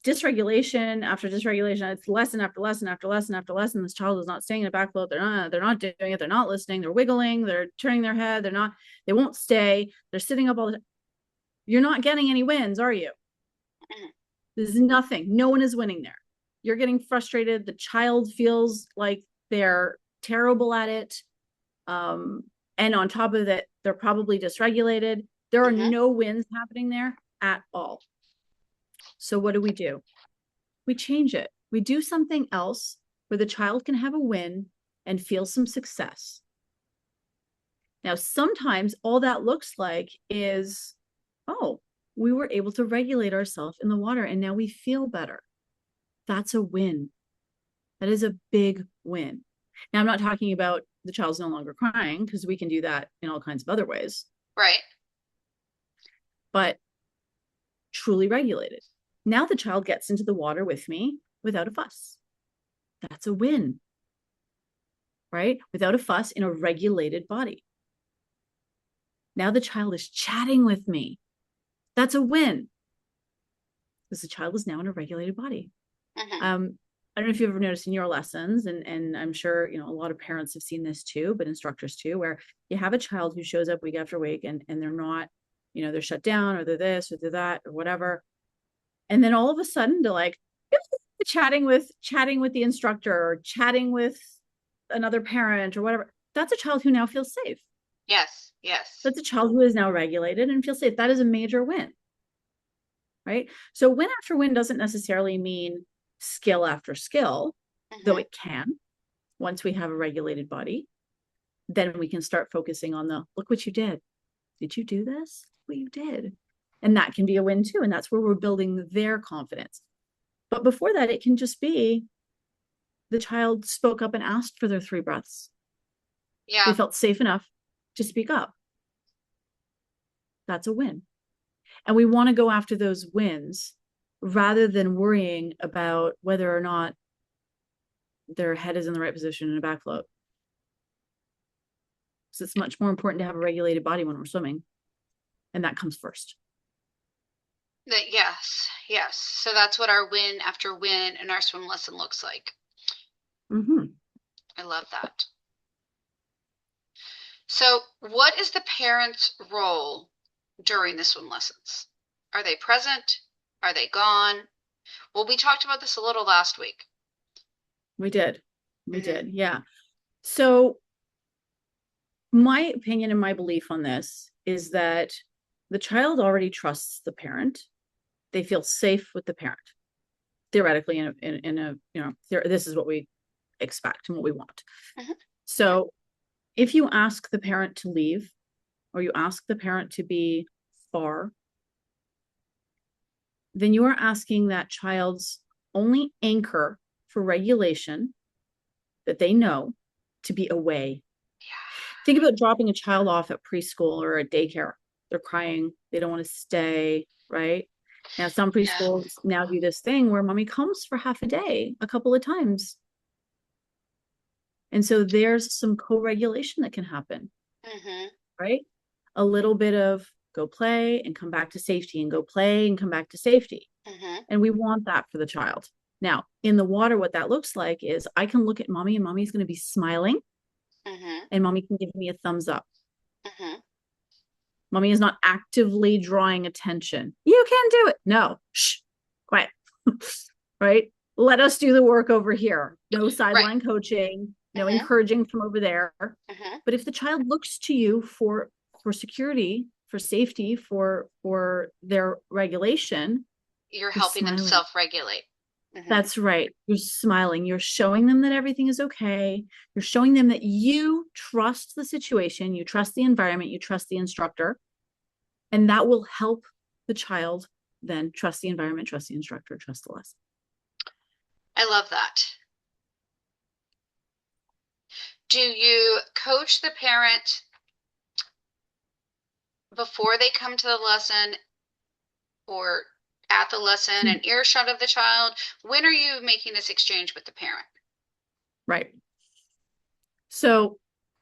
dysregulation after dysregulation, it's lesson after lesson after lesson after lesson, this child is not staying in a back float, they're not doing it, they're not listening, they're wiggling, they're turning their head, they won't stay, they're sitting up all the time. You're not getting any wins, are you? Mm-hmm. There's nothing. No one is winning there. You're getting frustrated. The child feels like they're terrible at it. And on top of that, they're probably dysregulated. There are Mm-hmm. no wins happening there at all. So what do? We change it. We do something else where the child can have a win and feel some success. Now, sometimes all that looks like is, oh, we were able to regulate ourselves in the water and now we feel better. That's a win. That is a big win. Now, I'm not talking about the child's no longer crying because we can do that in all kinds of other ways, Right. but truly regulated. Now the child gets into the water with me without a fuss. That's a win, right? Without a fuss in a regulated body. Now the child is chatting with me. That's a win because the child is now in a regulated body. Mm-hmm. I don't know if you've ever noticed in your lessons, and I'm sure a lot of parents have seen this too, but instructors too, where you have a child who shows up week after week and they're not, they're shut down or they're this or they're that or whatever. And then all of a sudden they're like chatting with the instructor or chatting with another parent or whatever. That's a child who now feels safe. Yes. Yes. That's a child who is now regulated and feels safe. That is a major win, right? So win after win doesn't necessarily mean skill after skill, though Mm-hmm. it can. Once we have a regulated body, then we can start focusing on the look what you did. Did you do this? What you did. And that can be a win too. And that's where we're building their confidence. But before that, it can just be the child spoke up and asked for their 3 breaths. They Yeah. felt safe enough to speak up. That's a win. And we want to go after those wins rather than worrying about whether or not their head is in the right position in a back float. So it's much more important to have a regulated body when we're swimming. And that comes first. Yes. Yes. So that's what our win after win in our swim lesson looks like. Mm-hmm. I love that. So, what is the parent's role during the swim lessons? Are they present? Are they gone? Well, we talked about this a little last week. We did. We Mm-hmm. did. Yeah. So my opinion and my belief on this is that the child already trusts the parent. They feel safe with the parent. Theoretically, in a this is what we expect and what we want. Mm-hmm. So if you ask the parent to leave or you ask the parent to be far, then you are asking that child's only anchor for regulation that they know to be away. Think about dropping a child off at preschool or at daycare. They're crying, they don't want to stay, right? Now, some Yeah. preschools now do this thing where mommy comes for half a day, a couple of times. And so there's some co-regulation that can happen, Mm-hmm. right? A little bit of go play and come back to safety and go play and come back to safety. Mm-hmm. And we want that for the child. Now, in the water, what that looks like is I can look at mommy and mommy's going to be smiling Mm-hmm. and mommy can give me a thumbs up. Mm-hmm. Mommy is not actively drawing attention. You can do it. No, shh, quiet. Right? Let us do the work over here. No Right. sideline coaching, no Mm-hmm. encouraging from over there. Mm-hmm. But if the child looks to you for security, for safety, for their regulation, You're you're helping them smiling. self-regulate. Mm-hmm. That's right. You're smiling. You're showing them that everything is okay. You're showing them that you trust the situation, you trust the environment, you trust the instructor, and that will help the child then trust the environment, trust the instructor, trust the lesson. I love that. Do you coach the parent before they come to the lesson or at the lesson and earshot of the child? When are you making this exchange with the parent? Right. So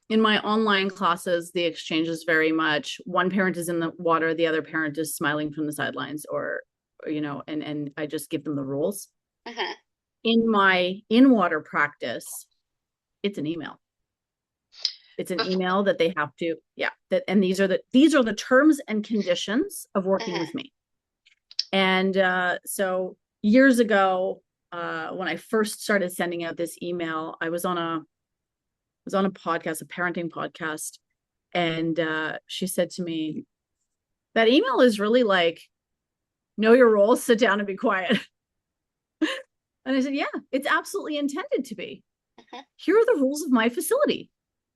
in my online classes, the exchange is very much one parent is in the water, the other parent is smiling from the sidelines, or and I just give them the rules. Mm-hmm. In my in-water practice, it's an email. It's an Before, email that they have to, yeah. That and these are the terms and conditions of working mm-hmm. with me. And so years ago, when I first started sending out this email, I was on a podcast, a parenting podcast, and she said to me, "That email is really like, know your role, sit down, and be quiet." And I said, "Yeah, it's absolutely intended to be. Mm-hmm. Here are the rules of my facility.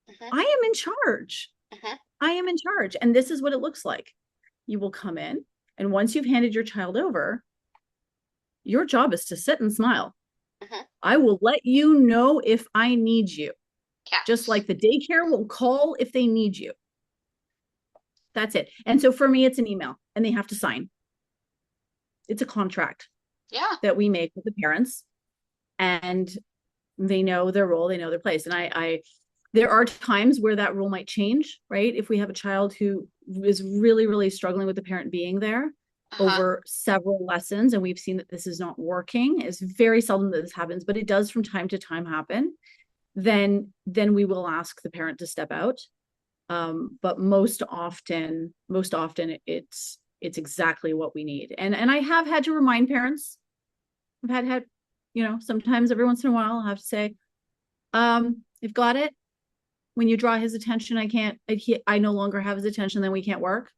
Mm-hmm. I am in charge. Mm-hmm. I am in charge, and this is what it looks like. You will come in, and once you've handed your child over, your job is to sit and smile. Mm-hmm. I will let you know if I need you, just Yes. like the daycare will call if they need you. That's it." And so for me, it's an email, and they have to sign. It's a contract Yeah. that we make with the parents, and they know their role, they know their place. And I there are times where that rule might change, right? If we have a child who is really, really struggling with the parent being there Uh-huh. over several lessons, and we've seen that this is not working. It's very seldom that this happens, but it does from time to time happen. Then we will ask the parent to step out. But most often it's exactly what we need. And I have had to remind parents. I've had sometimes every once in a while I'll have to say, you've got it. when you draw his attention, I no longer have his attention, then we can't work.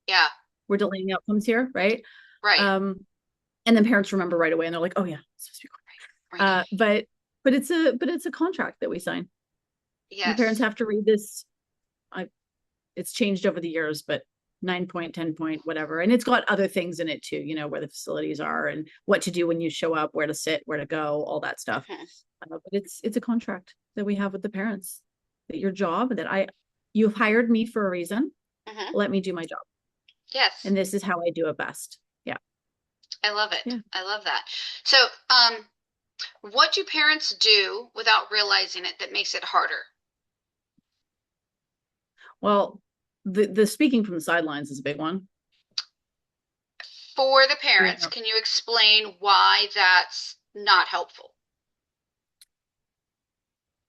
Yeah. We're delaying outcomes here, right? Right. And then parents remember right away and they're like, oh yeah, it's supposed to be Right. going. But it's a contract that we sign. The parents Yes. have to read this. It's changed over the years, but 9 point, 10 point, whatever. And it's got other things in it too, where the facilities are and what to do when you show up, where to sit, where to go, all that stuff. Mhm. But it's a contract that we have with the parents, that your job, you hired me for a reason. Mhm. Let me do my job. Yes. And this is how I do it best. Yeah. I love it. Yeah. I love that. So, what do parents do without realizing it that makes it harder? Well, the speaking from the sidelines is a big one. For the You parents, know, can you explain why that's not helpful?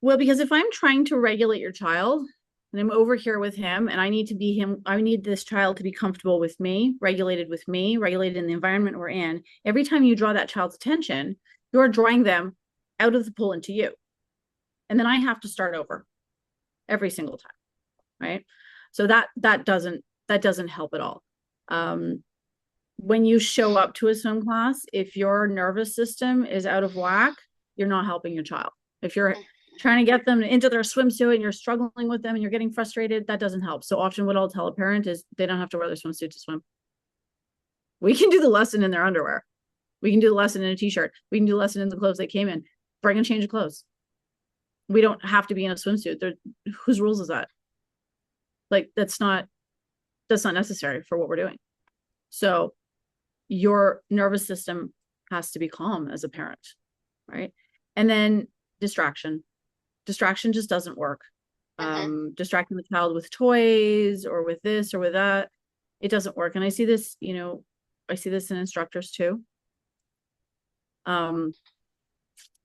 well, because if I'm trying to regulate your child and I'm over here with him and I need this child to be comfortable with me, regulated in the environment we're in. Every time you draw that child's attention, you're drawing them out of the pool into you. And then I have to start over every single time. Right. So that doesn't help at all. When you show up to a swim class, if your nervous system is out of whack, you're not helping your child. If you're trying to get them into their swimsuit and you're struggling with them and you're getting frustrated, that doesn't help. So often what I'll tell a parent is they don't have to wear their swimsuit to swim. We can do the lesson in their underwear. We can do the lesson in a t-shirt. We can do the lesson in the clothes they came in. Bring a change of clothes. We don't have to be in a swimsuit. Whose rules is that? Like that's not necessary for what we're doing. So your nervous system has to be calm as a parent, right? And then distraction just doesn't work. Mm-hmm. Distracting the child with toys or with this or with that, it doesn't work. And I see this, I see this in instructors too,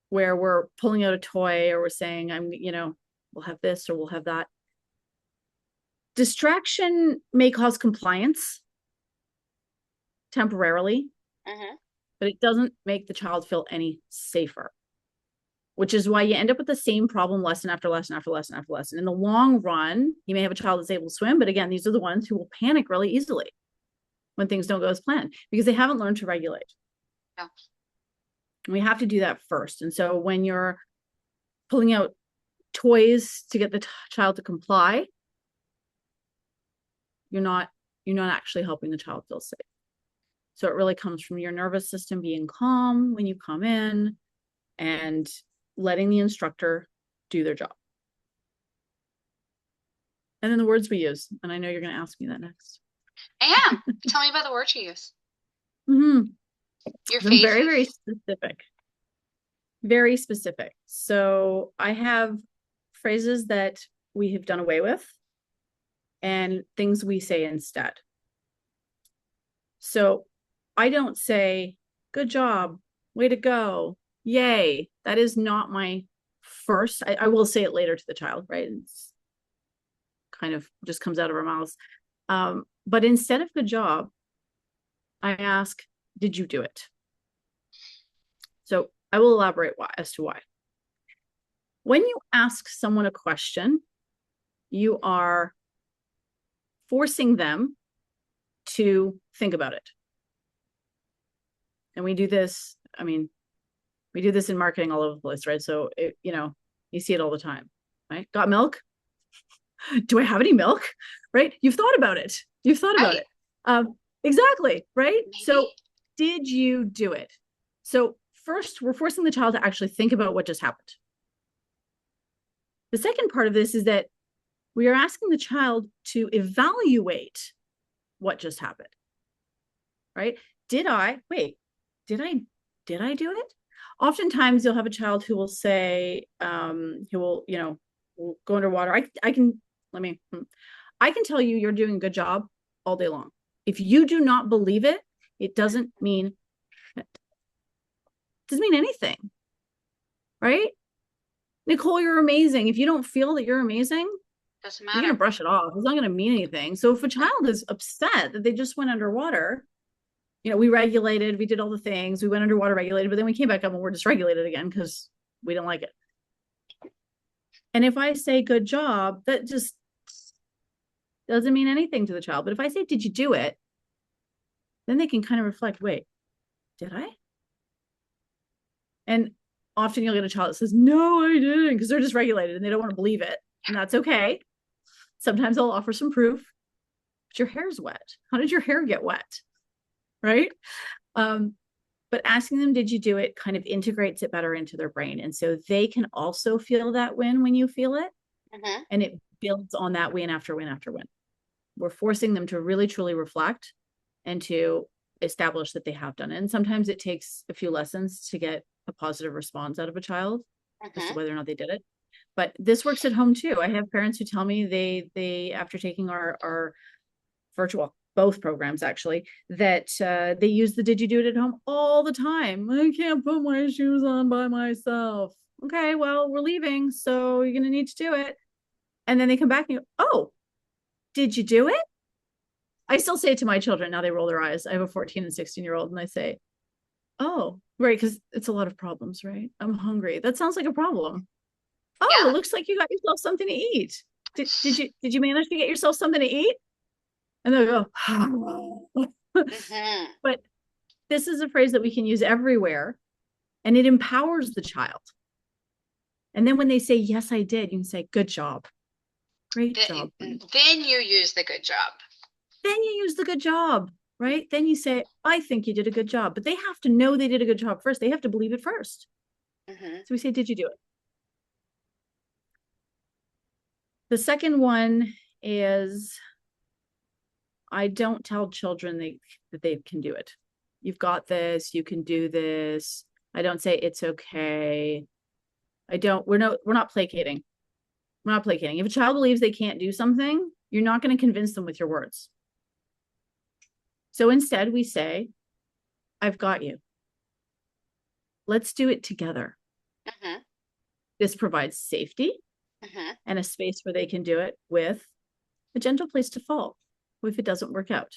where we're pulling out a toy or we're saying, we'll have this or we'll have that. Distraction may cause compliance temporarily, Mm-hmm. but it doesn't make the child feel any safer, which is why you end up with the same problem lesson after lesson after lesson after lesson. In the long run, you may have a child that's able to swim, but again, these are the ones who will panic really easily when things don't go as planned because they haven't learned to regulate. Yeah. We have to do that first. And so when you're pulling out toys to get the child to comply, you're not actually helping the child feel safe. So it really comes from your nervous system being calm when you come in and letting the instructor do their job. And then the words we use. And I know you're going to ask me that next. I am. Tell me about the word you use. Mm-hmm. Your I'm very, favorite. very specific. Very specific. So I have phrases that we have done away with and things we say instead. So I don't say, good job, way to go, yay. That is not my first. I will say it later to the child, right? It's kind of just comes out of our mouths. But instead of good job, I ask, did you do it? So I will elaborate as to why. When you ask someone a question, you are forcing them to think about it. And we do this, we do this in marketing all over the place, right? So, you see it all the time, right? Got milk? Do I have any milk? Right? You've thought about it. Right. Exactly, right? Maybe. So, did you do it? So, first, we're forcing the child to actually think about what just happened. The second part of this is that we are asking the child to evaluate what just happened, right? Did I do it? Oftentimes you'll have a child who will say, who will, will go underwater. I can tell you you're doing a good job all day long. If you do not believe it, it doesn't mean shit. It doesn't mean anything, right? Nicole, you're amazing. If you don't feel that you're amazing, Doesn't you're going matter. to brush it off. It's not going to mean anything. So if a child is upset that they just went underwater, we regulated, we did all the things, we went underwater regulated, but then we came back up and we're dysregulated again because we didn't like it. And if I say good job, that just doesn't mean anything to the child. But if I say, did you do it? Then they can kind of reflect, wait, did I? And often you'll get a child that says, no, I didn't, because they're dysregulated and they don't want to believe it. And that's okay. Sometimes I'll offer some proof, but your hair's wet. How did your hair get wet? Right. Um, but asking them, did you do it, kind of integrates it better into their brain. And so they can also feel that win when you feel it. Mm-hmm. And it builds on that win after win after win. We're forcing them to really, truly reflect and to establish that they have done it. And sometimes it takes a few lessons to get a positive response out of a child as to Mm-hmm. whether or not they did it. But this works at home too. I have parents who tell me they after taking our virtual, both programs actually, that they use the did you do it at home all the time. I can't put my shoes on by myself. Okay, well, we're leaving, so you're gonna need to do it. And then they come back and go, oh, did you do it? I still say it to my children. Now they roll their eyes. I have a 14 and 16-year-old, and I say, oh, right, because it's a lot of problems, right? I'm hungry. That sounds like a problem. Oh, it Yeah. looks like you got yourself something to eat. Did you manage to get yourself something to eat? And they'll go, oh. Mm-hmm. But this is a phrase that we can use everywhere, and it empowers the child. And then when they say, yes, I did, you can say, good job. Great job, honey. Then you use the good job. Then you use the good job, right? Then you say, I think you did a good job. But they have to know they did a good job first. They have to believe it first. Mm-hmm. So we say, did you do it? The second one is I don't tell children that they can do it. You've got this, you can do this. I don't say it's okay. We're not placating. We're not placating. If a child believes they can't do something, you're not going to convince them with your words. So instead, we say, I've got you. Let's do it together. Mm-hmm. This provides safety Mm-hmm. and a space where they can do it with a gentle place to fall if it doesn't work out.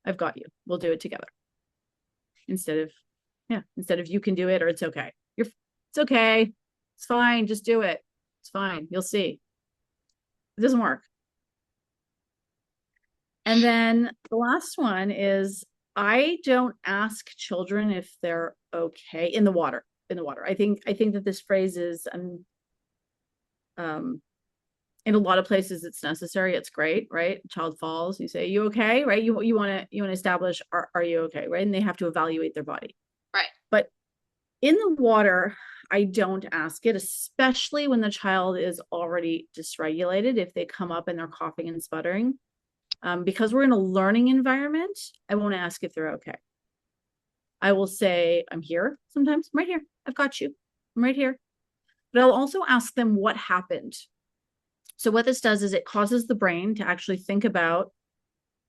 I've got you. We'll do it together. Instead of you can do it or it's okay. It's okay. It's fine. Just do it. It's fine. You'll see. It doesn't work. And then the last one is I don't ask children if they're okay in the water. In the water. I think that this phrase is in a lot of places it's necessary. It's great, right? Child falls, you say, you okay? Right? You want to establish are you okay, right? And they have to evaluate their body. Right. But in the water, I don't ask it, especially when the child is already dysregulated. If they come up and they're coughing and sputtering, because we're in a learning environment, I won't ask if they're okay. I will say, I'm here sometimes. I'm right here. I've got you. I'm right here. But I'll also ask them what happened. So what this does is it causes the brain to actually think about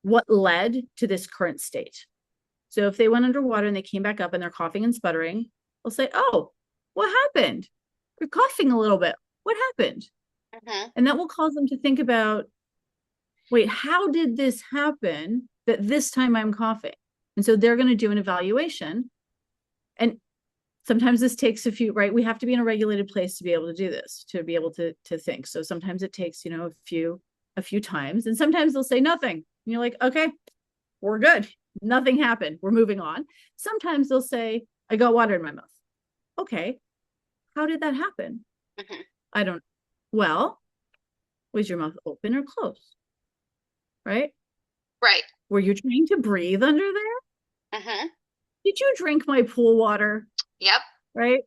what led to this current state. So if they went underwater and they came back up and they're coughing and sputtering, they'll say, oh, what happened? You're coughing a little bit. What happened? Mm-hmm. And that will cause them to think about, wait, how did this happen that this time I'm coughing? And so they're going to do an evaluation. And sometimes this takes a few, right? We have to be in a regulated place to be able to do this, to be able to think. So sometimes it takes, a few times. And sometimes they'll say nothing. And you're like, okay, we're good. Nothing happened. We're moving on. Sometimes they'll say, I got water in my mouth. Okay. How did that happen? Mm-hmm. I don't, well, was your mouth open or closed? Right? Right. Were you trying to breathe under there? Mm-hmm. Did you drink my pool water? Yep. Right?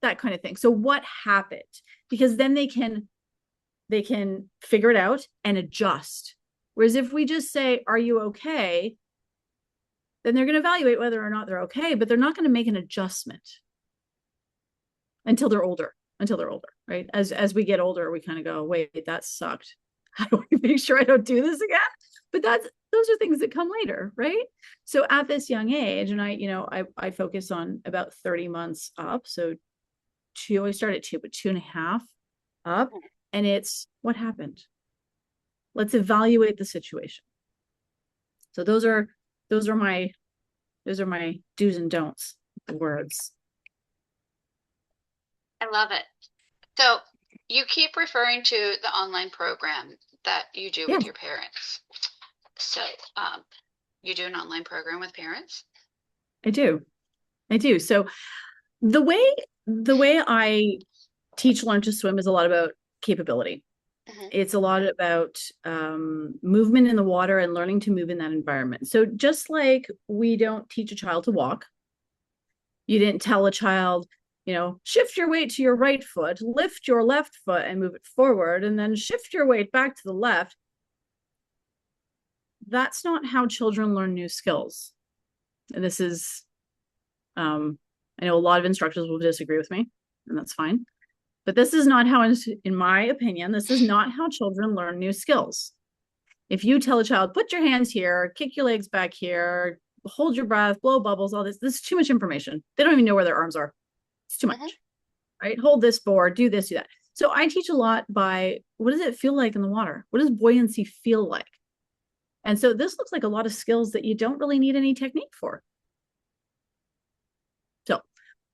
That kind of thing. So what happened? Because then they can figure it out and adjust. Whereas if we just say, are you okay? Then they're going to evaluate whether or not they're okay, but they're not going to make an adjustment until they're older. Right? As we get older, we kind of go, wait, that sucked. How do I make sure I don't do this again? But those are things that come later, right? So at this young age, and I focus on about 30 months up. So I start at 2, but 2.5 up. And it's what happened. Let's evaluate the situation. So those are my do's and don'ts words. I love it. So You keep referring to the online program that you do with Yes, your parents. So, um, you do an online program with parents? I do. I do. So the way the way I teach learn to swim is a lot about capability. Hmm. It's a lot about movement in the water and learning to move in that environment. So just like we don't teach a child to walk, you didn't tell a child, shift your weight to your right foot, lift your left foot and move it forward, and then shift your weight back to the left. That's not how children learn new skills. And this is, I know a lot of instructors will disagree with me, and that's fine. But this is not how, in my opinion, this is not how children learn new skills. If you tell a child, put your hands here, kick your legs back here, hold your breath, blow bubbles, all this is too much information. They don't even know where their arms are. It's too Hmm. much, right? Hold this board, do this, do that. So I teach a lot by what does it feel like in the water? What does buoyancy feel like? And so this looks like a lot of skills that you don't really need any technique for. So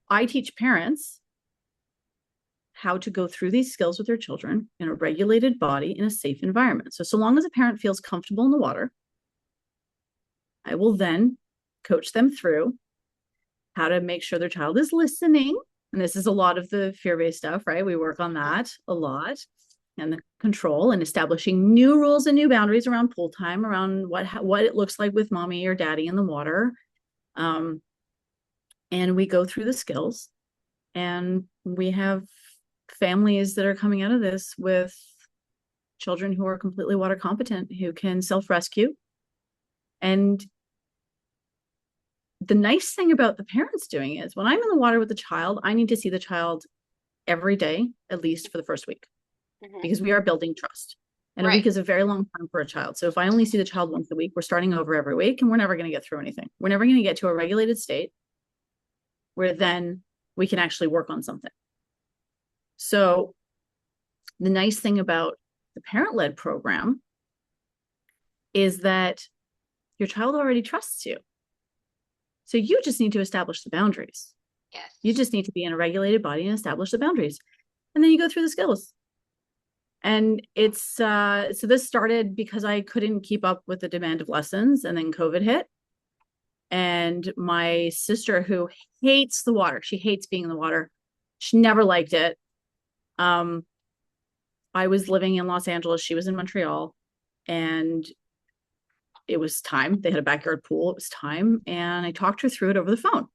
I teach parents how to go through these skills with their children in a regulated body in a safe environment. So long as a parent feels comfortable in the water, I will then coach them through how to make sure their child is listening. And this is a lot of the fear-based stuff, right? We work on that a lot, and the control and establishing new rules and new boundaries around pool time, around what it looks like with mommy or daddy in the water. And we go through the skills, and we have families that are coming out of this with children who are completely water competent, who can self-rescue. And the nice thing about the parents doing is when I'm in the water with the child, I need to see the child every day, at least for the first week, Hmm. because we are building trust. And a Right. week is a very long time for a child. So if I only see the child once a week, we're starting over every week and we're never going to get through anything. We're never going to get to a regulated state where then we can actually work on something. So the nice thing about the parent-led program is that your child already trusts you. So you just need to establish the boundaries. You Yes. just need to be in a regulated body and establish the boundaries. And then you go through the skills. And it's so this started because I couldn't keep up with the demand of lessons, and then COVID hit. And my sister, who hates the water, she hates being in the water. She never liked it. Um, I was living in Los Angeles. She was in Montreal, and it was time. They had a backyard pool. It was time, and I talked her through it over the phone,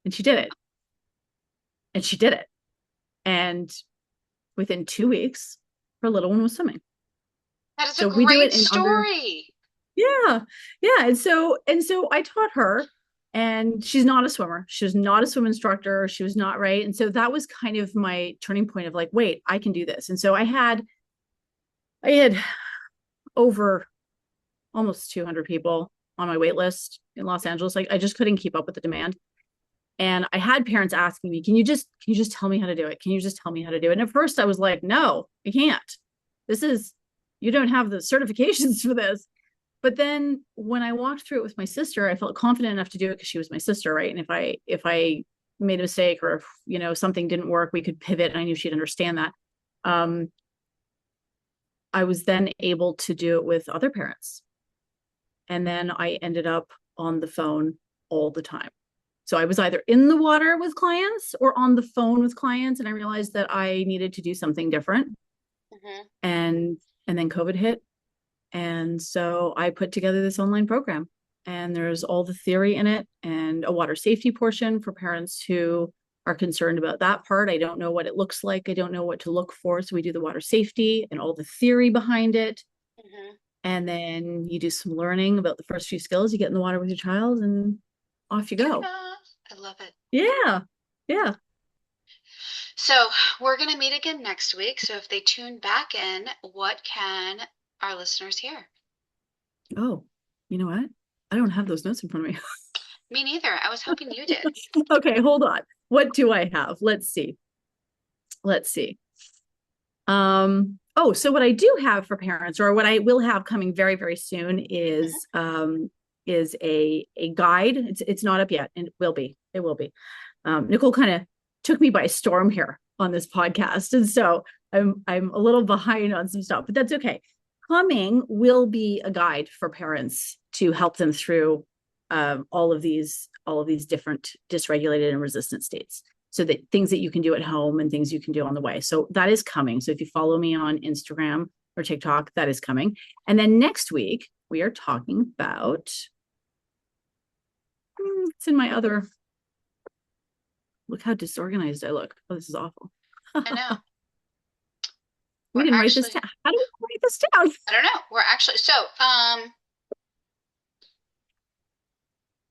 and she did it. And she did it. And within 2 weeks, her little one was swimming. That is a So we do great it in under, story. yeah, yeah. And so I taught her, and she's not a swimmer. She was not a swim instructor. She was not right. And so that was kind of my turning point of like, wait, I can do this. And so I had over almost 200 people on my wait list in Los Angeles. Like I just couldn't keep up with the demand. And I had parents asking me, can you just tell me how to do it? Can you just tell me how to do it? And at first I was like, no, I can't. This is, you don't have the certifications for this. But then when I walked through it with my sister, I felt confident enough to do it because she was my sister, right? And if I made a mistake, or if something didn't work, we could pivot, and I knew she'd understand that. Um, I was then able to do it with other parents. And then I ended up on the phone all the time. So I was either in the water with clients or on the phone with clients, and I realized that I needed to do something different. Hmm. And then COVID hit, and so I put together this online program, and there's all the theory in it and a water safety portion for parents who are concerned about that part. I don't know what it looks like. I don't know what to look for. So we do the water safety and all the theory behind it. Hmm. And then you do some learning about the first few skills. You get in the water with your child and off you go. Ta-da! I love it. Yeah. Yeah. So we're going to meet again next week. So if they tune back in, what can our listeners hear? Oh, you know what? I don't have those notes in front of me. Me neither. I was hoping you did. Okay, hold on. What do I have? Let's see. Let's see. Oh, so what I do have for parents, or what I will have coming very, very soon, Hmm. is a guide. It's not up yet, and it will be. It will be. Nicole kind of took me by storm here on this podcast, and so I'm a little behind on some stuff, but that's okay. Coming will be a guide for parents to help them through all of these different dysregulated and resistant states. So that things that you can do at home and things you can do on the way. So that is coming. So if you follow me on Instagram or TikTok, that is coming. And then next week we are talking about it's in my other. Look how disorganized I look. Oh, this is awful. I know. We We're didn't write this actually, down. How do we write this down? I don't know. We're actually, so,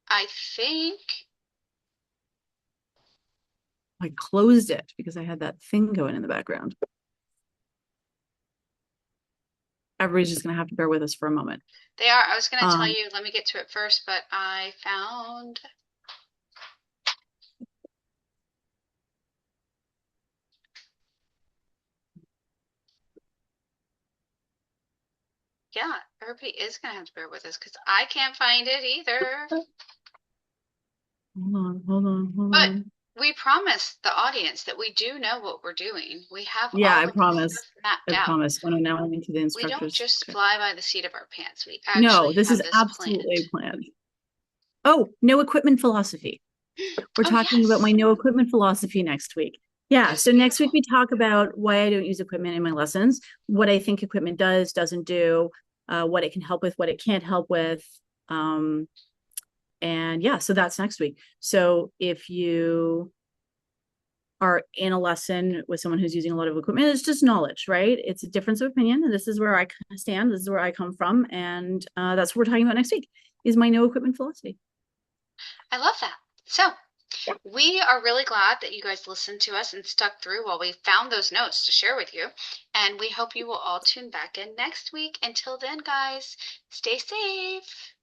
I think, I closed it because I had that thing going in the background. Everybody's just going to have to bear with us for a moment. they are. I was going to tell Um, you, let me get to it first, but I found, yeah, everybody is going to have to bear with us because I can't find it either. hold But on. we promise the audience that we do know what we're doing. We have Yeah, all I of this promise. stuff mapped I out. promise. When I'm now into the We don't instructors. just Okay. fly by the seat of our pants. We No, actually this have is this planned. absolutely planned. Oh, no equipment philosophy. We're Oh, talking about my yes. no equipment philosophy next week. Yeah. That's So next week beautiful. we talk about why I don't use equipment in my lessons, what I think equipment does, doesn't do, what it can help with, what it can't help with. Um, and yeah, so that's next week. So if you are in a lesson with someone who's using a lot of equipment, it's just knowledge, right? It's a difference of opinion. And this is where I kind of stand. This is where I come from. And that's what we're talking about next week is my no equipment philosophy. I love that. So, we are really glad that you guys listened to us and stuck through while we found those notes to share with you. And we hope you will all tune back in next week. Until then, guys, stay safe.